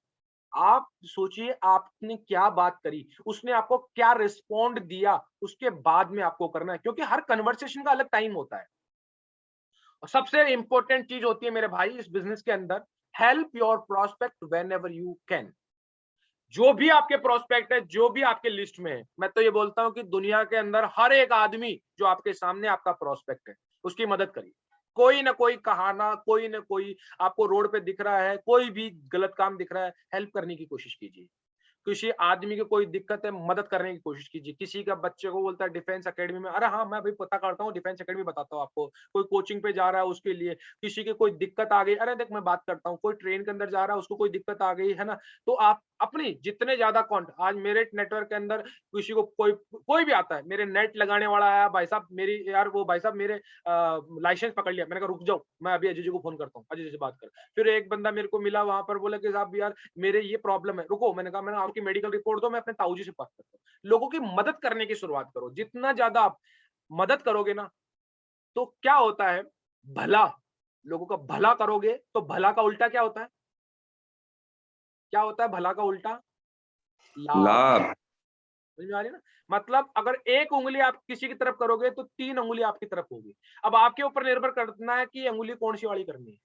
आप सोचिए आपने क्या बात करी, उसने आपको क्या रिस्पॉन्ड दिया, उसके बाद में आपको करना है, क्योंकि हर कन्वर्सेशन का अलग टाइम होता है। और सबसे इंपॉर्टेंट चीज होती है मेरे भाई इस बिजनेस के अंदर, help your prospect when ever you can. जो भी आपके प्रोस्पेक्ट है, जो भी आपके लिस्ट में है, मैं तो ये बोलता हूं कि दुनिया के अंदर हर एक आदमी जो आपके सामने आपका प्रोस्पेक्ट है, उसकी मदद करिए। कोई ना कोई कहाना, कोई ना कोई आपको रोड पे दिख रहा है, कोई भी गलत काम दिख रहा है, हेल्प करने की कोशिश कीजिए। किसी आदमी को कोई दिक्कत है, मदद करने की कोशिश कीजिए। किसी का बच्चे को बोलता है डिफेंस एकेडमी में, अरे हाँ मैं अभी पता करता हूँ, डिफेंस एकेडमी बताता हूँ आपको। कोई कोचिंग पे जा रहा है उसके लिए, किसी की कोई दिक्कत आ गई, अरे देख मैं बात करता हूँ। कोई ट्रेन के अंदर जा रहा है, उसको कोई दिक्कत आ गई है ना, तो आप अपनी जितने ज्यादा कॉन्ट, आज मेरे नेटवर्क के अंदर किसी को कोई कोई भी आता है, मेरे नेट लगाने वाला आया, भाई साहब मेरी यार वो भाई साहब मेरे लाइसेंस पकड़ लिया, मैंने कहा रुक जाओ, मैं अभी अजय जी को फोन करता हूँ, अजय जी से बात कर। फिर एक बंदा मेरे को मिला वहां पर, बोला कि साहब यार मेरे ये प्रॉब्लम है, रुको, मैंने कहा मैंने आपकी मेडिकल रिपोर्ट दो, मैं अपने ताऊ जी से बात करता हूँ। लोगों की मदद करने की शुरुआत करो, जितना ज्यादा आप मदद करोगे ना, तो क्या होता है, भला, लोगों का भला करोगे तो भला का उल्टा क्या होता है? क्या होता है भला का उल्टा? लाभ। लाभ। समझ में आ रही है ना? मतलब अगर एक उंगली आप किसी की तरफ करोगे तो 3 उंगली आपकी तरफ होगी। अब आपके ऊपर निर्भर करना है कि ये उंगली कौन-सी वाली करनी है।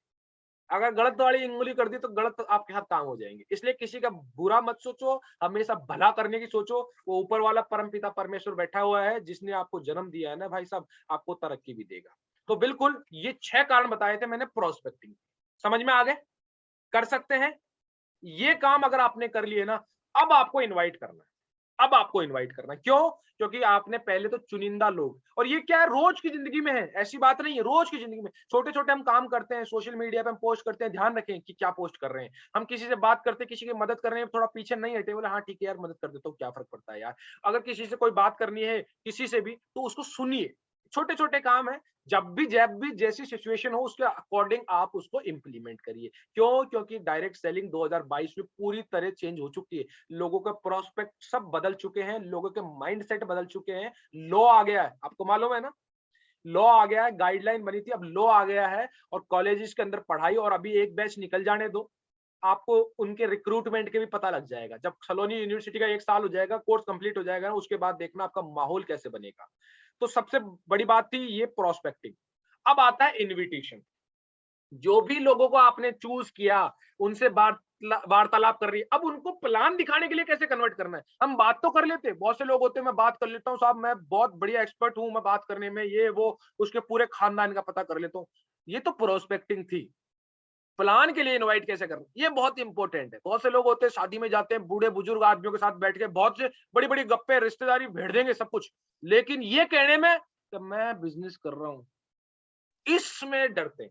अगर गलत वाली उंगली कर दी तो गलत आपके हाथ काम हो जाएंगे। इसलिए किसी का बुरा मत सोचो, हमेशा भला करने की सोचो। वो ऊपर वाला परमपिता परमेश्वर बैठा हुआ है, जिसने आपको जन्म दिया है ना भाई साहब, आपको तरक्की भी देगा। तो बिल्कुल ये 6 कारण बताए थे मैंने प्रोस्पेक्टिंग। समझ में आ गए? कर सकते हैं? ये काम अगर आपने कर लिए ना, अब आपको इनवाइट करना है। अब आपको इनवाइट करना है। क्यों? क्योंकि आपने पहले तो चुनिंदा लोग, और ये क्या है, रोज की जिंदगी में है, ऐसी बात नहीं है, रोज की जिंदगी में छोटे-छोटे हम काम करते हैं, सोशल मीडिया पे हम पोस्ट करते हैं, ध्यान रखें कि क्या पोस्ट कर रहे हैं। हम किसी से बात करते हैं, किसी की मदद कर रहे हैं, थोड़ा पीछे नहीं हटे, बोले हाँ ठीक है यार, मदद कर देता हूँ, क्या फ़र्क पड़ता है यार। अगर किसी से कोई बात करनी है, किसी से भी, तो उसको सुनिए। छोटे-छोटे काम हैं, जब भी जैसी सिचुएशन हो उसके अकॉर्डिंग आप उसको इम्प्लीमेंट करिए। क्यों? क्योंकि डायरेक्ट सेलिंग 2022 में पूरी तरह चेंज हो चुकी है। लोगों का प्रोस्पेक्ट सब बदल चुके हैं, लोगों के माइंडसेट बदल चुके हैं। लॉ आ गया है, आपको मालूम है ना? लॉ आ गया है, गाइडलाइन बनी थी, अब लॉ आ गया है और कॉलेजेस के अंदर पढ़ाई, और अभी एक बैच निकल जाने दो, आपको उनके रिक्रूटमेंट के भी पता लग जाएगा। जब सलोनी यूनिवर्सिटी का 1 साल हो जाएगा, कोर्स कंप्लीट हो जाएगा ना, उसके बाद देखना आपका माहौल कैसे बनेगा। तो सबसे बड़ी बात थी ये प्रोस्पेक्टिंग। अब आता है इन्विटेशन। जो भी लोगों को आपने चूज किया, उनसे वार्तालाप कर रही है, अब उनको प्लान दिखाने के लिए कैसे कन्वर्ट करना है। हम बात तो कर लेते हैं, बहुत से लोग होते हैं, मैं बात कर लेता हूँ साहब, मैं बहुत बढ़िया एक्सपर्ट हूँ, मैं बात करने में, ये वो, उसके पूरे खानदान का पता कर लेता हूँ। ये तो प्रोस्पेक्टिंग थी। प्लान के लिए इनवाइट कैसे करना, ये बहुत इंपॉर्टेंट है। बहुत से लोग होते हैं, शादी में जाते हैं, बूढ़े बुजुर्ग आदमियों के साथ बैठ के बहुत से बड़ी बड़ी गप्पे, रिश्तेदारी भेड़ देंगे सब कुछ, लेकिन ये कहने में कि मैं बिजनेस कर रहा हूँ, इसमें डरते हैं।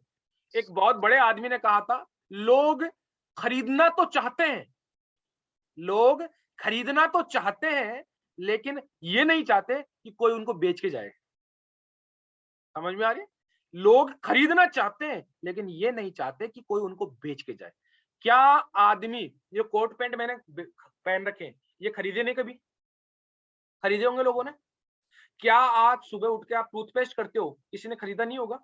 एक बहुत बड़े आदमी ने कहा था, लोग खरीदना तो चाहते हैं, लोग खरीदना तो चाहते हैं, लेकिन ये नहीं चाहते कि कोई उनको बेच के जाए। समझ में आ रही है? लोग खरीदना चाहते हैं, लेकिन ये नहीं चाहते कि कोई उनको बेच के जाए। क्या आदमी, ये कोट पैंट मैंने पहन रखे हैं, ये खरीदे नहीं कभी? खरीदे होंगे लोगों ने। क्या आज सुबह उठ के आप टूथपेस्ट करते हो, किसी ने खरीदा नहीं होगा?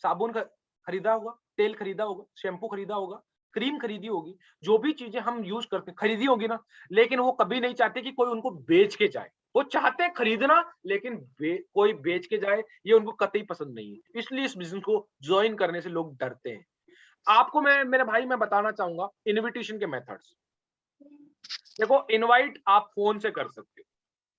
साबुन खरीदा होगा, तेल खरीदा होगा, शैम्पू खरीदा होगा, क्रीम खरीदी होगी, जो भी चीजें हम यूज करते हैं खरीदी होगी ना, लेकिन वो कभी नहीं चाहते कि कोई उनको बेच के जाए। वो चाहते हैं खरीदना, लेकिन कोई बेच के जाए, ये उनको कतई पसंद नहीं है। इसलिए इस बिजनेस को ज्वाइन करने से लोग डरते हैं। आपको मैं, मेरे भाई, मैं बताना चाहूंगा इनविटेशन के मेथड्स। देखो, इनवाइट आप फोन से कर सकते हो।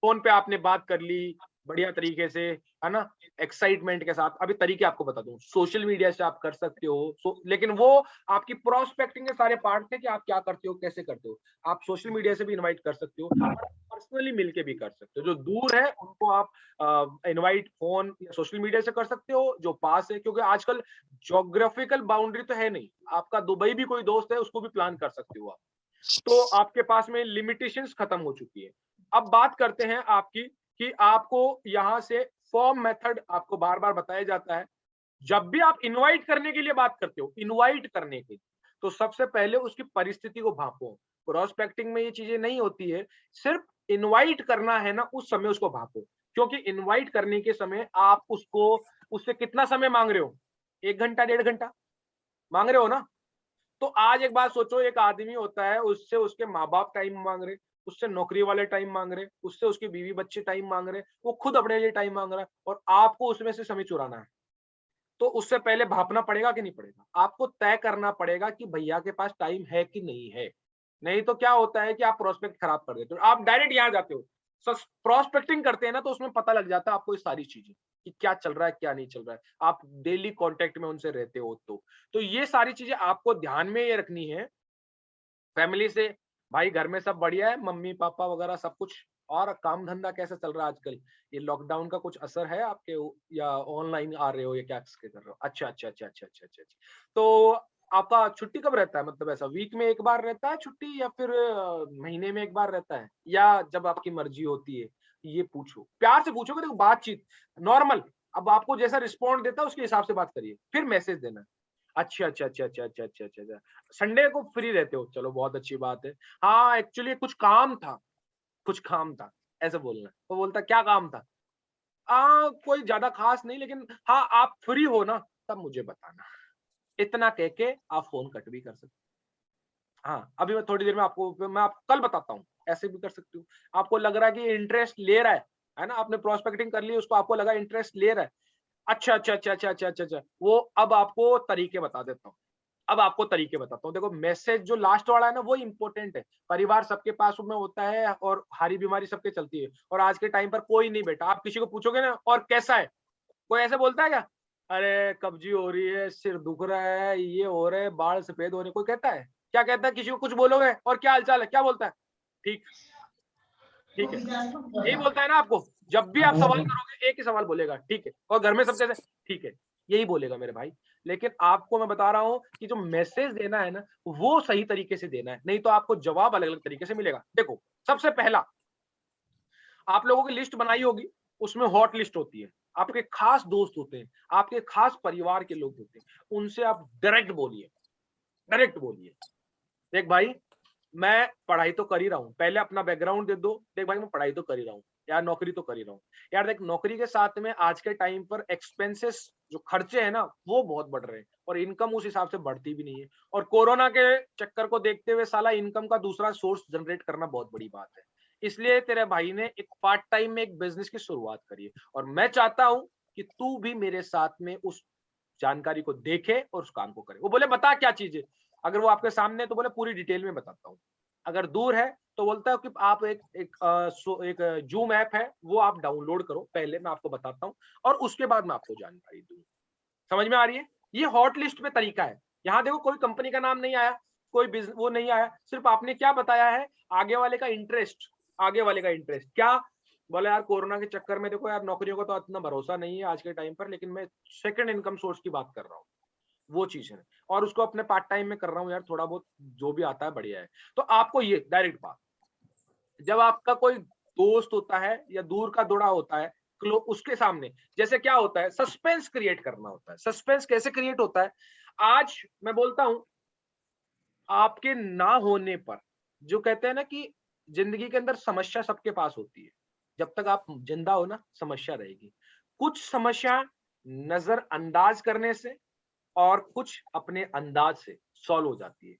फोन पे आपने बात कर ली बढ़िया तरीके से, है ना, एक्साइटमेंट के साथ। अभी तरीके आपको बता दूं, सोशल मीडिया से आप कर सकते हो, लेकिन वो आपकी प्रोस्पेक्टिंग के सारे पार्ट थे कि आप क्या करते हो, कैसे करते हो। आप सोशल मीडिया से भी इनवाइट कर सकते हो, पर्सनली मिलके भी कर सकते हो। जो दूर है उनको आप इनवाइट फोन या सोशल मीडिया से कर सकते हो, जो पास है, क्योंकि आजकल ज्योग्राफिकल बाउंड्री तो है नहीं। आपका दुबई भी कोई दोस्त है, उसको भी प्लान कर सकते हो आप। तो आपके पास में लिमिटेशंस खत्म हो चुकी है। अब बात करते हैं आपकी, कि आपको यहाँ से फॉर्म मेथड आपको बार-बार बताया जाता है। जब भी आप इनवाइट करने के लिए बात करते हो, इनवाइट करने के लिए, तो सबसे पहले उसकी परिस्थिति को भांपो। प्रोस्पेक्टिंग में ये चीजें नहीं होती है, सिर्फ इनवाइट करना है ना, उस समय उसको भांपो। क्योंकि इनवाइट करने के समय आप उसको, उससे कितना समय मांग रहे हो? 1 घंटा, 1.5 घंटा मांग रहे हो ना? तो आज एक बात सोचो, एक आदमी होता है, उससे उसके माँ-बाप टाइम माँग रहे, उससे नौकरी वाले टाइम माँग रहे, उससे उसकी बीवी-बच्चे टाइम माँग रहे, वो खुद अपने लिए टाइम माँग रहा है, और आपको उसमें से समय चुराना है। तो उससे पहले भापना पड़ेगा कि नहीं पड़ेगा? आपको तय करना पड़ेगा कि भैया के पास टाइम है कि नहीं है। नहीं तो क्या होता है कि आप प्रोस्पेक्ट खराब कर देते हो। आप डायरेक्ट यहाँ जाते हो। प्रोस्पेक्टिंग करते हैं ना, तो उसमें पता लग जाता है आपको ये सारी चीजें, कि क्या चल रहा है, क्या नहीं चल रहा है। आप डेली कांटेक्ट में उनसे रहते हो तो ये सारी चीजें आपको ध्यान में ये रखनी है। फैमिली से, भाई घर में सब बढ़िया है, मम्मी पापा वगैरह सब कुछ, और काम धंधा कैसा चल रहा है आजकल? ये लॉकडाउन का कुछ असर है आपके या ऑनलाइन आ रहे हो, या क्या कर रहे हो? अच्छा अच्छा अच्छा अच्छा अच्छा अच्छा अच्छा। तो आपका छुट्टी कब रहता है? मतलब ऐसा वीक में एक बार रहता है छुट्टी, या फिर महीने में एक बार रहता है, या जब आपकी मर्जी होती है? ये पूछो, प्यार से पूछोगे, देखो बातचीत नॉर्मल। अब आपको जैसा रिस्पॉन्ड देता है उसके हिसाब से बात करिए, फिर मैसेज देना। अच्छा, अच्छा, अच्छा, अच्छा, अच्छा, अच्छा, अच्छा, अच्छा। संडे को फ्री रहते हो, चलो बहुत अच्छी बात है। हाँ, एक्चुअली कुछ काम था, ऐसे बोलना है। वो बोलता है क्या काम था? कोई ज़्यादा ख़ास नहीं, लेकिन हाँ, आप फ्री हो ना, तब मुझे बताना। इतना कह के आप फ़ोन कट भी कर सकते। हाँ, अभी मैं थोड़ी देर में आपको, मैं आपको कल बताता हूँ। ऐसे भी कर सकते हो। आपको लग रहा है कि इंटरेस्ट ले रहा है ना, आपने प्रोस्पेक्टिंग कर ली उसको, आपको लगा इंटरेस्ट ले रहा है। अच्छा, अच्छा, अच्छा, अच्छा, अच्छा, अच्छा, अच्छा, वो अब आपको तरीके बता देता हूँ। अब आपको तरीके बताता हूँ। देखो मैसेज जो लास्ट वाला है ना वो इम्पोर्टेंट है। परिवार सबके पास में होता है और हारी बीमारी सबके चलती है, और आज के टाइम पर कोई नहीं बेटा, आप किसी को पूछोगे ना और कैसा है, कोई ऐसे बोलता है क्या? अरे कब्जी हो रही है, सिर दुख रहा है, ये हो रहा है, बाल सफेद हो रहे हैं, कोई कहता है? क्या कहता है? किसी को कुछ बोलोगे और क्या हाल-चाल है? क्या बोलता है? ठीक, ठीक है। यही बोलता है ना आपको? जब भी आप सवाल करोगे एक ही सवाल बोलेगा, ठीक है। और घर में सब कैसे? ठीक है। यही बोलेगा मेरे भाई। लेकिन आपको मैं बता रहा हूँ कि जो मैसेज देना है ना, वो सही तरीके से देना है, नहीं तो आपको जवाब अलग-अलग तरीके से मिलेगा। देखो, सबसे पहला, आप लोगों की लिस्ट बनाई होगी, उसमें हॉट लिस्ट होती है। आपके खास दोस्त होते हैं, आपके खास परिवार के लोग होते हैं, उनसे आप डायरेक्ट बोलिए, डायरेक्ट बोलिए। देख भाई, मैं पढ़ाई तो कर ही रहा हूँ, पहले अपना बैकग्राउंड दे दो। देख भाई मैं पढ़ाई तो कर ही रहा हूँ, यार नौकरी तो कर ही रहा हूँ। यार देख नौकरी के साथ में आज के टाइम पर एक्सपेंसेस जो खर्चे हैं ना, वो बहुत बढ़ रहे हैं और इनकम उस हिसाब से बढ़ती भी नहीं है। और कोरोना के चक्कर को देखते हुए साला इनकम का दूसरा सोर्स जनरेट करना बहुत बड़ी बात है। इसलिए तेरे भाई ने एक पार्ट टाइम में एक बिज़नेस की शुरुआत करी है, और मैं चाहता हूँ कि तू भी मेरे साथ में उस जानकारी को देखे और उस काम को करे। वो बोले बता क्या चीज़ है? अगर वो आपके सामने है तो बोले पूरी डिटेल में बताता हूँ। अगर दूर है तो बोलता है कि आप एक ज़ूम ऐप है, वो आप डाउनलोड करो, पहले मैं आपको बताता हूँ और उसके बाद मैं आपको जानकारी दूँगा। समझ में आ रही है? ये हॉट लिस्ट में तरीका है। यहाँ देखो कोई कंपनी का नाम नहीं आया, कोई वो नहीं आया, सिर्फ आपने क्या बताया है, आगे वाले का इंटरेस्ट, आगे वाले का इंटरेस्ट क्या? बोले यार कोरोना के चक्कर में देखो यार नौकरियों का तो इतना भरोसा नहीं है आज के टाइम पर, लेकिन मैं सेकंड इनकम सोर्स की बात कर रहा हूँ। वो चीज़ है, और उसको अपने पार्ट टाइम में कर रहा हूँ यार, थोड़ा बहुत जो भी आता है बढ़िया है। तो आपको ये डायरेक्ट बात, जब आपका कोई दोस्त होता है या दूर का दौड़ा होता है, उसके सामने जैसे क्या होता है, सस्पेंस क्रिएट करना होता है। सस्पेंस कैसे क्रिएट होता है? आज मैं बोलता हूँ, आपके ना होने पर, जो कहते हैं ना कि जिंदगी के अंदर समस्या सबके पास होती है, जब तक आप जिंदा हो ना समस्या रहेगी। कुछ समस्या नजरअंदाज करने से और कुछ अपने अंदाज से सॉल्व हो जाती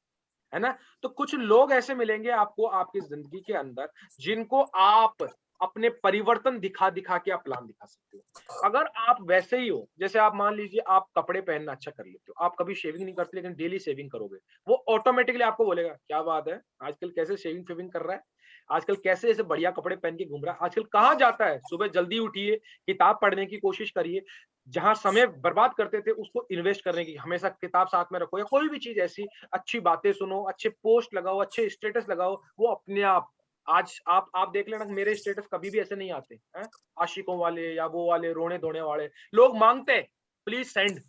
है ना? तो कुछ लोग ऐसे मिलेंगे आपको आपकी जिंदगी के अंदर, जिनको आप अपने परिवर्तन दिखा-दिखा के आप प्लान दिखा सकते हो। अगर आप वैसे ही हो, जैसे आप मान लीजिए आप कपड़े पहनना अच्छा कर लेते हो, आप कभी शेविंग नहीं करते लेकिन डेली शेविंग करोगे, वो ऑटोमेटिकली आपको बोलेगा, क्या बात है, आजकल कैसे शेविंग-फेविंग कर रहा है? आजकल कैसे ऐसे बढ़िया कपड़े पहन के घूम रहा है? आजकल कहाँ जाता है? सुबह जल्दी उठिए, किताब पढ़ने की कोशिश करिए। जहाँ समय बर्बाद करते थे उसको इन्वेस्ट करने की, हमेशा किताब साथ में रखो या कोई भी चीज़ ऐसी, अच्छी बातें सुनो, अच्छे पोस्ट लगाओ, अच्छे स्टेटस लगाओ, वो अपने आप। आज आप देख लेना मेरे स्टेटस कभी भी ऐसे नहीं आते हैं, आशिकों वाले या वो वाले रोने धोने वाले। लोग मांगते हैं, प्लीज सेंड,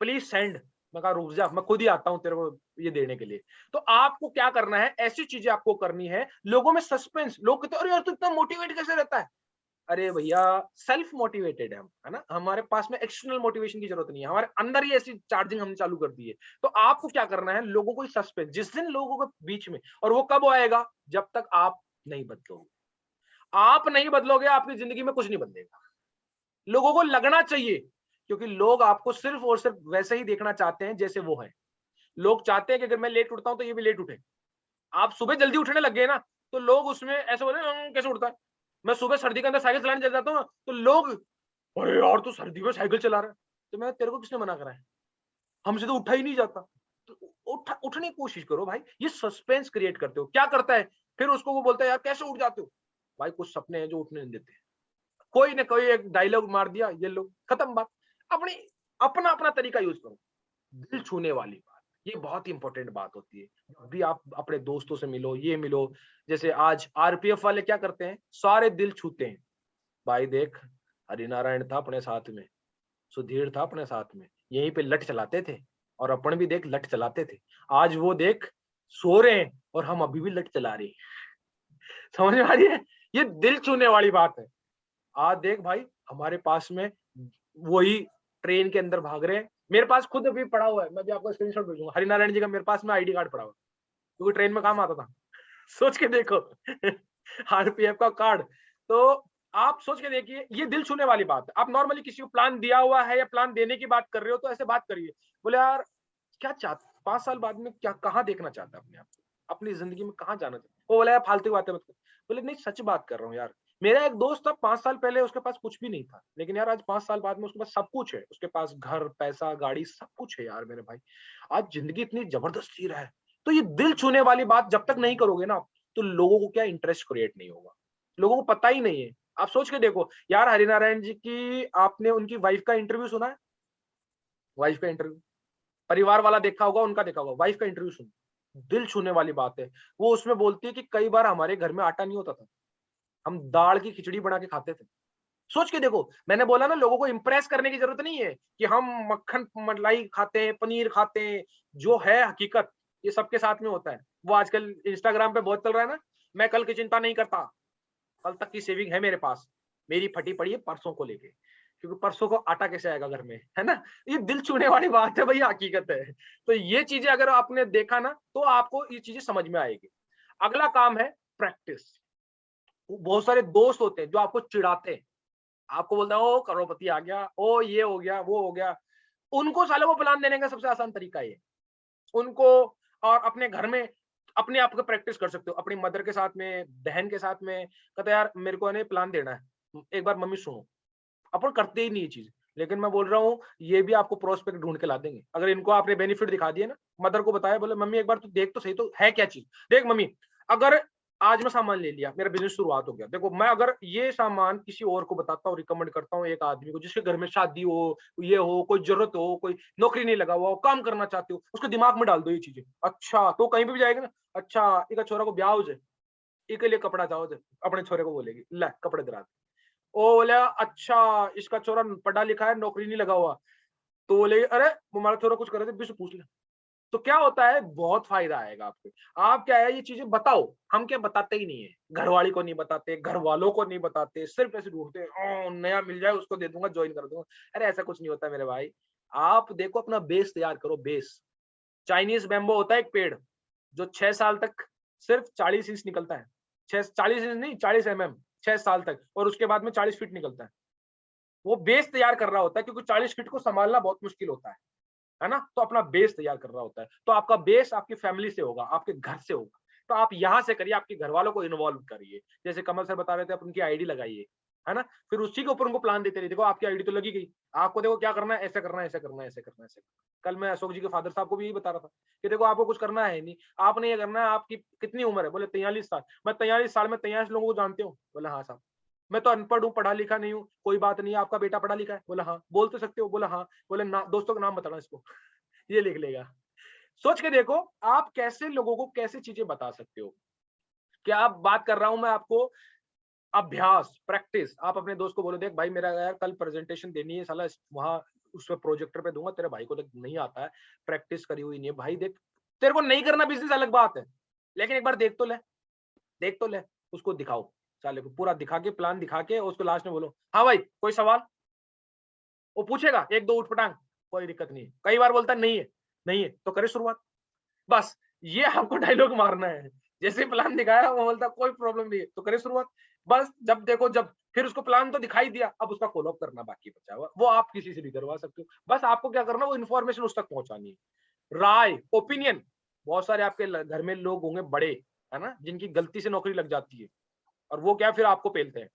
प्लीज सेंड। मैं कहा रुक जा, मैं खुद ही आता हूँ तेरे को ये देने के लिए। तो आपको क्या करना है, ऐसी चीजें आपको करनी है, लोगों में सस्पेंस। लोग कहते हैं अरे यार तू इतना मोटिवेट कैसे रहता है? अरे भैया, सेल्फ मोटिवेटेड है हम, है ना? हमारे पास में एक्सटर्नल मोटिवेशन की जरूरत नहीं है, हमारे अंदर ही ऐसी चार्जिंग हमने चालू कर दी है। तो आपको क्या करना है, लोगों को सस्पेंस, जिस दिन लोगों के बीच में, और वो कब आएगा, जब तक आप नहीं बदलोगे। आप नहीं बदलोगे आपकी जिंदगी में कुछ नहीं बदलेगा। लोगों को लगना चाहिए, क्योंकि लोग आपको सिर्फ और सिर्फ वैसे ही देखना चाहते हैं जैसे वो है। लोग चाहते हैं कि अगर मैं लेट उठता हूं तो ये भी लेट उठे। आप सुबह जल्दी उठने लग गए ना, तो लोग उसमें ऐसे बोले कैसे उठता है? मैं सुबह सर्दी के अंदर साइकिल चलाने चल जाता हूँ ना, तो लोग, अरे यार तू सर्दी में साइकिल चला रहा है। तो मैं, तेरे को किसने मना करा है? हमसे तो उठा ही नहीं जाता। तो उठने की कोशिश करो भाई। ये सस्पेंस क्रिएट करते हो, क्या करता है? फिर उसको वो बोलता है यार कैसे उठ जाते हो? भाई कुछ सपने हैं जो उठने नहीं देते। कोई ना कोई एक डायलॉग मार दिया, ये लो खत्म बात। अपनी अपना अपना तरीका यूज करो। दिल छूने वाली बात, ये बहुत इंपॉर्टेंट बात होती है। जब भी आप अपने दोस्तों से मिलो, ये मिलो, जैसे आज आरपीएफ वाले क्या करते हैं, सारे दिल छूते हैं। भाई देख, हरिनारायण था अपने साथ में, सुधीर था अपने साथ में, यहीं पे लठ चलाते थे, और अपन भी देख लठ चलाते थे। आज वो देख सो रहे हैं और हम अभी भी लठ चला रहे हैं। समझ में आ रही है? ये दिल छूने वाली बात है। आज देख भाई, हमारे पास में वही ट्रेन के अंदर भाग रहे हैं। मेरे पास खुद अभी पड़ा हुआ है, मैं भी आपको स्क्रीनशॉट भेजूंगा, हरिनारायण जी का मेरे पास में आईडी कार्ड पड़ा हुआ है, क्योंकि ट्रेन में काम आता था। सोच के देखो। आरपीएफ का कार्ड। तो आप सोच के देखिए, ये दिल छूने वाली बात है। आप नॉर्मली किसी को प्लान दिया हुआ है या प्लान देने की बात कर रहे हो तो ऐसे बात करिए, बोले यार क्या चाहते, 5 साल बाद में क्या, कहाँ देखना चाहता है अपने आप को, अपनी जिंदगी में कहाँ जाना चाहता है? वो बोला यार फालतू की बातें मत कर। बोले नहीं सच बात कर रहा हूँ यार, मेरा एक दोस्त था 5 साल पहले उसके पास कुछ भी नहीं था, लेकिन यार आज 5 साल बाद में उसके पास सब कुछ है। उसके पास घर, पैसा, गाड़ी सब कुछ है यार मेरे भाई। आज ज़िंदगी इतनी ज़बरदस्त जी रहा है। तो ये दिल छूने वाली बात जब तक नहीं करोगे ना, तो लोगों को क्या इंटरेस्ट क्रिएट नहीं होगा। लोगों को पता ही नहीं है। आप सोच के देखो, यार हरिनारायण जी की आपने उनकी वाइफ का इंटरव्यू सुना है? वाइफ का इंटरव्यू, परिवार वाला देखा होगा, उनका देखा होगा, वाइफ का इंटरव्यू सुनो। दिल छूने वाली बात है। वो उसमें बोलती है कि कई बार हमारे घर में आटा नहीं होता था। हम दाल की खिचड़ी बना के खाते थे। सोच के देखो, मैंने बोला ना लोगों को इम्प्रेस करने की जरूरत नहीं है कि हम मक्खन मलाई खाते हैं, पनीर खाते हैं। जो है हकीकत, ये सबके साथ में होता है। वो आजकल इंस्टाग्राम पे बहुत चल रहा है ना, मैं कल की चिंता नहीं करता, कल तक की सेविंग है मेरे पास, मेरी फटी पड़ी है परसों को लेके, क्योंकि परसों को आटा कैसे आएगा घर में, है ना? ये दिल छूने वाली बात है भैया, हकीकत है। तो ये चीजें अगर आपने देखा ना, तो आपको ये चीजें समझ में आएगी। अगला काम है प्रैक्टिस। बहुत सारे दोस्त होते हैं जो आपको चिढ़ाते हैं, आपको बोलता है ओ करोड़पति आ गया, ओ ये हो गया, वो हो गया। उनको सालों को प्लान देने का सबसे आसान तरीका ये है। उनको, और अपने घर में अपने आप को प्रैक्टिस कर सकते हो, अपनी मदर के साथ में, बहन के साथ में, कहते यार मेरे को है ना प्लान देना है, एक बार मम्मी सुनो। अपन करते ही नहीं ये चीज, लेकिन मैं बोल रहा हूँ ये भी आपको प्रोस्पेक्ट ढूंढ के ला देंगे। अगर इनको आपने बेनिफिट दिखा दिए ना, मदर को बताया, बोले मम्मी एक बार तू देख तो सही तो है क्या चीज। देख मम्मी, अगर आज मैं सामान ले लिया, मेरा बिजनेस शुरुआत हो गया, देखो मैं अगर ये सामान किसी और को बताता हूँ, रिकमेंड करता हूँ एक आदमी को जिसके घर में शादी हो, ये हो, कोई जरूरत हो, कोई नौकरी नहीं लगा हुआ हो, काम करना चाहते हो, उसके दिमाग में डाल दो ये चीजें। अच्छा तो कहीं पे भी जाएगा ना, अच्छा इका छोरा को ब्याह हो जाए, इके लिए कपड़ा जाओ जाए, अपने छोरे को बोलेगी ला कपड़े दिला। वो बोला अच्छा इसका छोरा पढ़ा लिखा है, नौकरी नहीं लगा हुआ। तो बोले अरे हमारा छोरा कुछ कर रहे थे, बीस से पूछ ले। तो क्या होता है, बहुत फायदा आएगा आपको। आप क्या है ये चीजें बताओ, हम क्या बताते ही नहीं है, घरवाली को नहीं बताते, घर वालों को नहीं बताते, सिर्फ ऐसे ढूंढते हैं, नया मिल जाए उसको दे दूंगा, ज्वाइन कर दूंगा। अरे ऐसा कुछ नहीं होता मेरे भाई। आप देखो अपना बेस तैयार करो, बेस। चाइनीज बैम्बो होता है एक पेड़, जो 6 साल तक सिर्फ 40 इंच निकलता है। 40 इंच नहीं, 40 mm, 6 साल तक, और उसके बाद में 40 फीट निकलता है। वो बेस तैयार कर रहा होता है, क्योंकि 40 फीट को संभालना बहुत मुश्किल होता है ना? तो अपना बेस तैयार कर रहा होता है। तो आपका बेस आपकी फैमिली से होगा, आपके घर से होगा। तो आप यहाँ से करिए, आपके घर वालों को इन्वॉल्व करिए। जैसे कमल सर बता रहे थे, आप उनकी आईडी लगाइए, है ना? फिर उसी के ऊपर उनको प्लान देते रहिए, देखो आपकी आईडी तो लगी गई, आपको देखो क्या करना है, ऐसा करना है, ऐसा करना है, ऐसा करना है, ऐसा करना है। कल मैं अशोक जी के फादर साहब को भी यही बता रहा था कि देखो आपको कुछ करना है नहीं, आपने ये करना है। आपकी कितनी उम्र है? बोले 43 साल। मैं 43 साल में 43 लोगों को जानते हो? बोला हाँ साहब। मैं तो अनपढ़ हूँ, पढ़ा लिखा नहीं हूँ। कोई बात नहीं, आपका बेटा पढ़ा लिखा है? बोला हाँ। बोल तो सकते हो? बोला हाँ। बोले ना, दोस्तों का नाम बताना इसको। ये लिख लेगा। सोच के देखो, आप कैसे लोगों को कैसे चीजें बता सकते हो। क्या आप बात कर रहा हूं मैं आपको, अभ्यास, प्रैक्टिस। आप अपने दोस्त को बोलो, देख भाई मेरा यार कल प्रेजेंटेशन देनी है, साला वहां उस पे प्रोजेक्टर पे दूंगा, तेरे भाई को तो नहीं आता है, प्रैक्टिस करी हुई नहीं है भाई। देख, तेरे को नहीं करना बिजनेस अलग बात है, लेकिन एक बार देख तो ले, देख तो ले। उसको दिखाओ, साले को पूरा दिखा के, प्लान दिखा के, उसको लास्ट में बोलो हाँ भाई कोई सवाल। वो पूछेगा एक दो उठपटांग, कोई दिक्कत नहीं है। कई बार बोलता है नहीं है, नहीं है तो करे शुरुआत। बस ये आपको डायलॉग मारना है। जैसे प्लान दिखाया वो बोलता कोई प्रॉब्लम नहीं है तो करे शुरुआत। बस जब देखो, जब फिर उसको प्लान तो दिखाई दिया, अब उसका फॉलो अप करना बाकी बचा हुआ, वो आप किसी से भी करवा सकते हो। बस आपको क्या करना, वो इन्फॉर्मेशन उस तक पहुंचानी है। राय, ओपिनियन। बहुत सारे आपके घर में लोग होंगे बड़े, है ना, जिनकी गलती से नौकरी लग जाती है, और वो क्या फिर आपको पेलते हैं।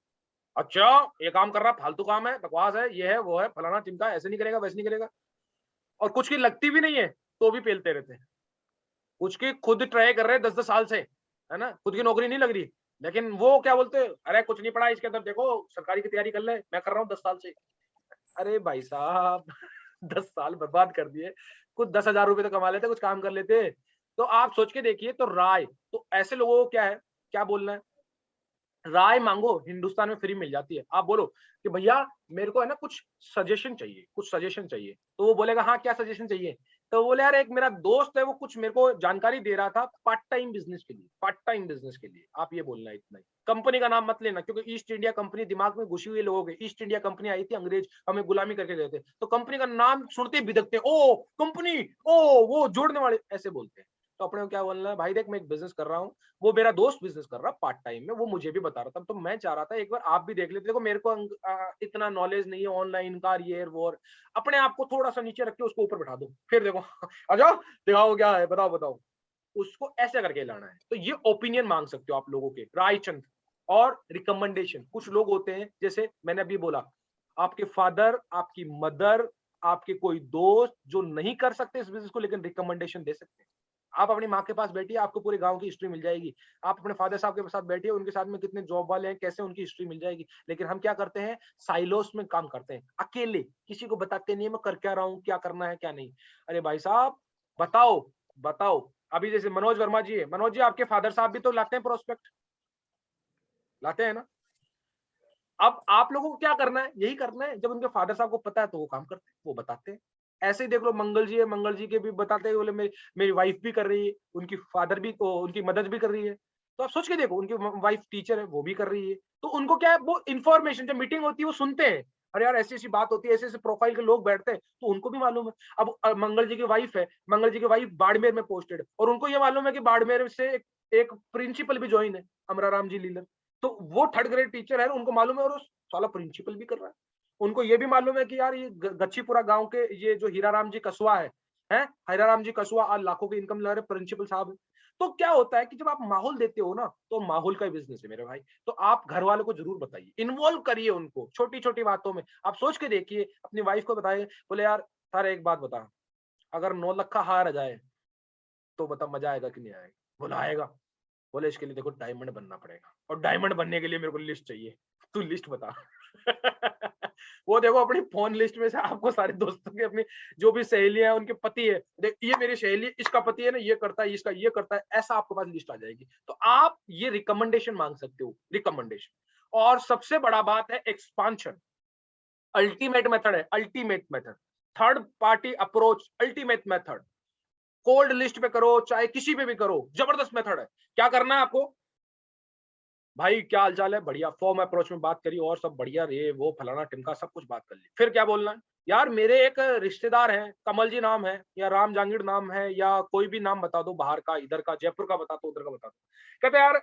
अच्छा ये काम कर रहा, फालतू काम है, बकवास है, ये है वो है, फलाना चिमका, ऐसे नहीं करेगा, वैसे नहीं करेगा। और कुछ की लगती भी नहीं है तो भी पेलते रहते हैं। कुछ की खुद ट्राई कर रहे हैं 10-10 साल से, है ना, खुद की नौकरी नहीं लग रही, लेकिन वो क्या बोलते हैं, अरे कुछ नहीं पढ़ा इसके अंदर, देखो सरकारी की तैयारी कर ले, मैं कर रहा हूँ 10 साल से। अरे भाई साहब 10 साल बर्बाद कर दिए। कुछ 10,000 रुपए तो कमा लेते, कुछ काम कर लेते। तो आप सोच के देखिए। तो राय, तो ऐसे लोगों को क्या है, क्या बोलना है, राय मांगो, हिंदुस्तान में फ्री मिल जाती है। आप बोलो कि भैया मेरे को है ना कुछ सजेशन चाहिए, कुछ सजेशन चाहिए। तो वो बोलेगा हाँ क्या सजेशन चाहिए। तो बोले यार एक मेरा दोस्त है, वो कुछ मेरे को जानकारी दे रहा था पार्ट टाइम बिजनेस के लिए, पार्ट टाइम बिजनेस के लिए। आप ये बोलना है, इतना ही। कंपनी का नाम मत लेना, क्योंकि ईस्ट इंडिया कंपनी दिमाग में घुसी हुई लोगों के। ईस्ट इंडिया कंपनी आई थी, अंग्रेज हमें गुलामी करके गए थे, तो कंपनी का नाम सुनते ही बिदकते हैं, ओ कंपनी, ओ वो जोड़ने वाले, ऐसे बोलते हैं। तो अपने को क्या बोलना है, भाई देख मैं एक बिजनेस कर रहा हूँ, वो मेरा दोस्त बिजनेस कर रहा पार्ट टाइम में, वो मुझे भी बता रहा था, तो मैं चाह रहा था एक बार आप भी देख लेते। देखो मेरे को इतना नॉलेज नहीं है ऑनलाइन का, ये वो, अपने आप को थोड़ा सा नीचे रख के उसको ऊपर बैठा दो, फिर देखो आ जाओ दिखाओ क्या है, बताओ बताओ। उसको ऐसे करके लाना है। तो ये ओपिनियन मांग सकते हो आप लोगों के, राय चंद। और रिकमेंडेशन। कुछ लोग होते हैं, जैसे मैंने अभी बोला, आपके फादर, आपकी मदर, आपके कोई दोस्त जो नहीं कर सकते इस बिजनेस को, लेकिन रिकमेंडेशन दे सकते हैं। आप अपनी माँ के पास बैठिए, आपको पूरे गांव की हिस्ट्री मिल जाएगी। आप अपने फादर साहब के साथ बैठिए, उनके साथ में कितने जॉब वाले हैं, कैसे उनकी हिस्ट्री मिल जाएगी। लेकिन हम क्या करते हैं, साइलोस में काम करते हैं, अकेले, किसी को बताते नहीं है मैं कर क्या रहा हूँ, क्या करना है क्या नहीं। अरे भाई साहब, बताओ बताओ। अभी जैसे मनोज वर्मा जी है, मनोज जी आपके फादर साहब भी तो लाते हैं प्रोस्पेक्ट, लाते हैं ना। अब आप लोगों को क्या करना है, यही करना है। जब उनके फादर साहब को पता है तो वो काम करते हैं, वो बताते हैं। ऐसे ही देख लो, मंगल जी है, मंगल जी के भी बताते हैं, बोले मेरी वाइफ भी कर रही है, उनकी फादर भी, उनकी मदर भी कर रही है। तो आप सोच के देखो, उनकी वाइफ टीचर है, वो भी कर रही है। तो उनको क्या है, वो इन्फॉर्मेशन, जब मीटिंग होती है वो सुनते हैं। अरे यार, ऐसी ऐसी बात होती है, ऐसे ऐसे प्रोफाइल के लोग बैठते हैं, तो उनको भी मालूम है। अब मंगल जी की वाइफ है, मंगल जी की वाइफ बाड़मेर में पोस्टेड है, और उनको ये मालूम है कि बाड़मेर से एक प्रिंसिपल भी ज्वाइन है, अमराराम जी लीलर। तो वो थर्ड ग्रेड टीचर है, उनको मालूम है, और साला प्रिंसिपल भी कर रहा है। उनको ये भी मालूम है कि यार ये गच्छीपुरा गांव के ये जो हीराराम जी कसवा है, हीराराम जी कसवा आज लाखों की इनकम ला रहे प्रिंसिपल साहब है। तो क्या होता है कि जब आप माहौल देते हो ना, तो माहौल का बिजनेस है मेरे भाई। तो आप घर वालों को जरूर बताइए, इन्वॉल्व करिए उनको छोटी छोटी बातों में। आप सोच के देखिए, अपनी वाइफ को बताइए, बोले यार सर एक बात बता, अगर 9 लाख का हार आ जाए तो बता मजा आएगा कि नहीं आएगा। बोला आएगा। बोले इसके लिए देखो डायमंड बनना पड़ेगा, और डायमंड बनने के लिए मेरे को लिस्ट चाहिए, तू लिस्ट बता। वो देखो अपनी फोन लिस्ट में से आपको सारे दोस्तों के, अपनी जो भी सहेलियां हैं उनके पति है, देख ये मेरी सहेली, इसका पति है ना, ये करता है, इसका ये करता है, ऐसा आपके पास लिस्ट आ जाएगी। तो आप ये रिकमेंडेशन मांग सकते हो, रिकमेंडेशन। और सबसे बड़ा बात है एक्सपांशन। अल्टीमेट मेथड है, ultimate method. Third party approach, ultimate method. Cold list पे करो, चाहे किसी पे भी करो, जबरदस्त मेथड है। क्या करना है आपको, भाई क्या हाल चाल है, बढ़िया, फॉर्म अप्रोच में बात करी, और सब बढ़िया, ये वो फलाना टिमका सब कुछ बात कर ली। फिर क्या बोलना है, यार मेरे एक रिश्तेदार हैं, कमल जी नाम है, या राम जहांगीर नाम है, या कोई भी नाम बता दो, बाहर का, इधर का, जयपुर का बता दो, उधर का बता दो। कहते यार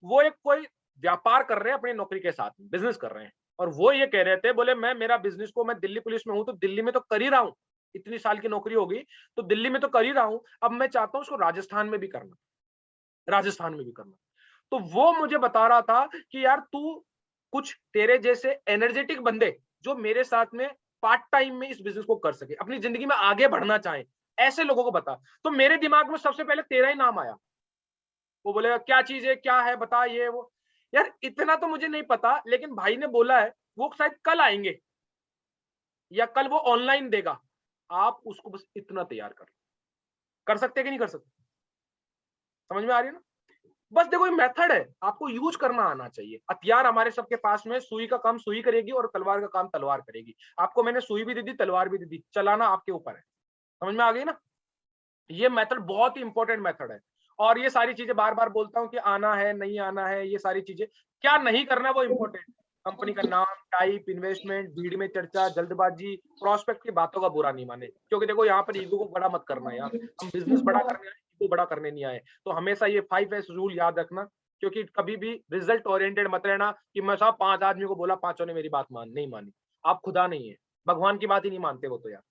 वो एक कोई व्यापार कर रहे हैं अपनी नौकरी के साथ, बिजनेस कर रहे हैं, और वो ये कह रहे थे, बोले मैं मेरा बिजनेस को, मैं दिल्ली पुलिस में हूँ, तो दिल्ली में तो कर ही रहा हूँ, इतनी साल की नौकरी होगी, तो दिल्ली में तो कर ही रहा हूँ, अब मैं चाहता हूँ उसको राजस्थान में भी करना, राजस्थान में भी करना। तो वो मुझे बता रहा था कि यार तू, कुछ तेरे जैसे एनर्जेटिक बंदे जो मेरे साथ में पार्ट टाइम में इस बिजनेस को कर सके, अपनी जिंदगी में आगे बढ़ना चाहे, ऐसे लोगों को बता। तो मेरे दिमाग में सबसे पहले तेरा ही नाम आया। वो बोलेगा क्या चीज है, क्या है, बता, ये वो। यार इतना तो मुझे नहीं पता, लेकिन भाई ने बोला है वो शायद कल आएंगे, या कल वो ऑनलाइन देगा। आप उसको बस इतना तैयार कर सकते कि नहीं कर सकते, समझ में आ रही है ना। बस देखो ये मेथड है, आपको यूज करना आना चाहिए। हथियार हमारे सबके पास में, सुई का काम सुई करेगी और तलवार का काम तलवार करेगी। आपको मैंने सुई भी दे दी, तलवार भी दे दी, चलाना आपके ऊपर है। समझ में आ गई ना। ये मेथड बहुत ही इंपॉर्टेंट मेथड है। और ये सारी चीजें बार बार बोलता हूँ कि आना है नहीं आना है, ये सारी चीजें क्या नहीं करना वो इंपॉर्टेंट। कंपनी का नाम, टाइप, इन्वेस्टमेंट, भीड़ में चर्चा, जल्दबाजी, प्रोस्पेक्ट की बातों का बुरा नहीं माने, क्योंकि देखो यहाँ पर ईगो को बड़ा मत करना यार। हम बिजनेस बड़ा करने आए, ईगो बड़ा करने नहीं आए। तो हमेशा ये 5S रूल याद रखना, क्योंकि कभी भी रिजल्ट ओरिएंटेड मत रहना कि मैं साहब 5 आदमी को बोला, 5 ने मेरी बात नहीं मानी। आप खुदा नहीं है, भगवान की बात ही नहीं मानते वो तो यार।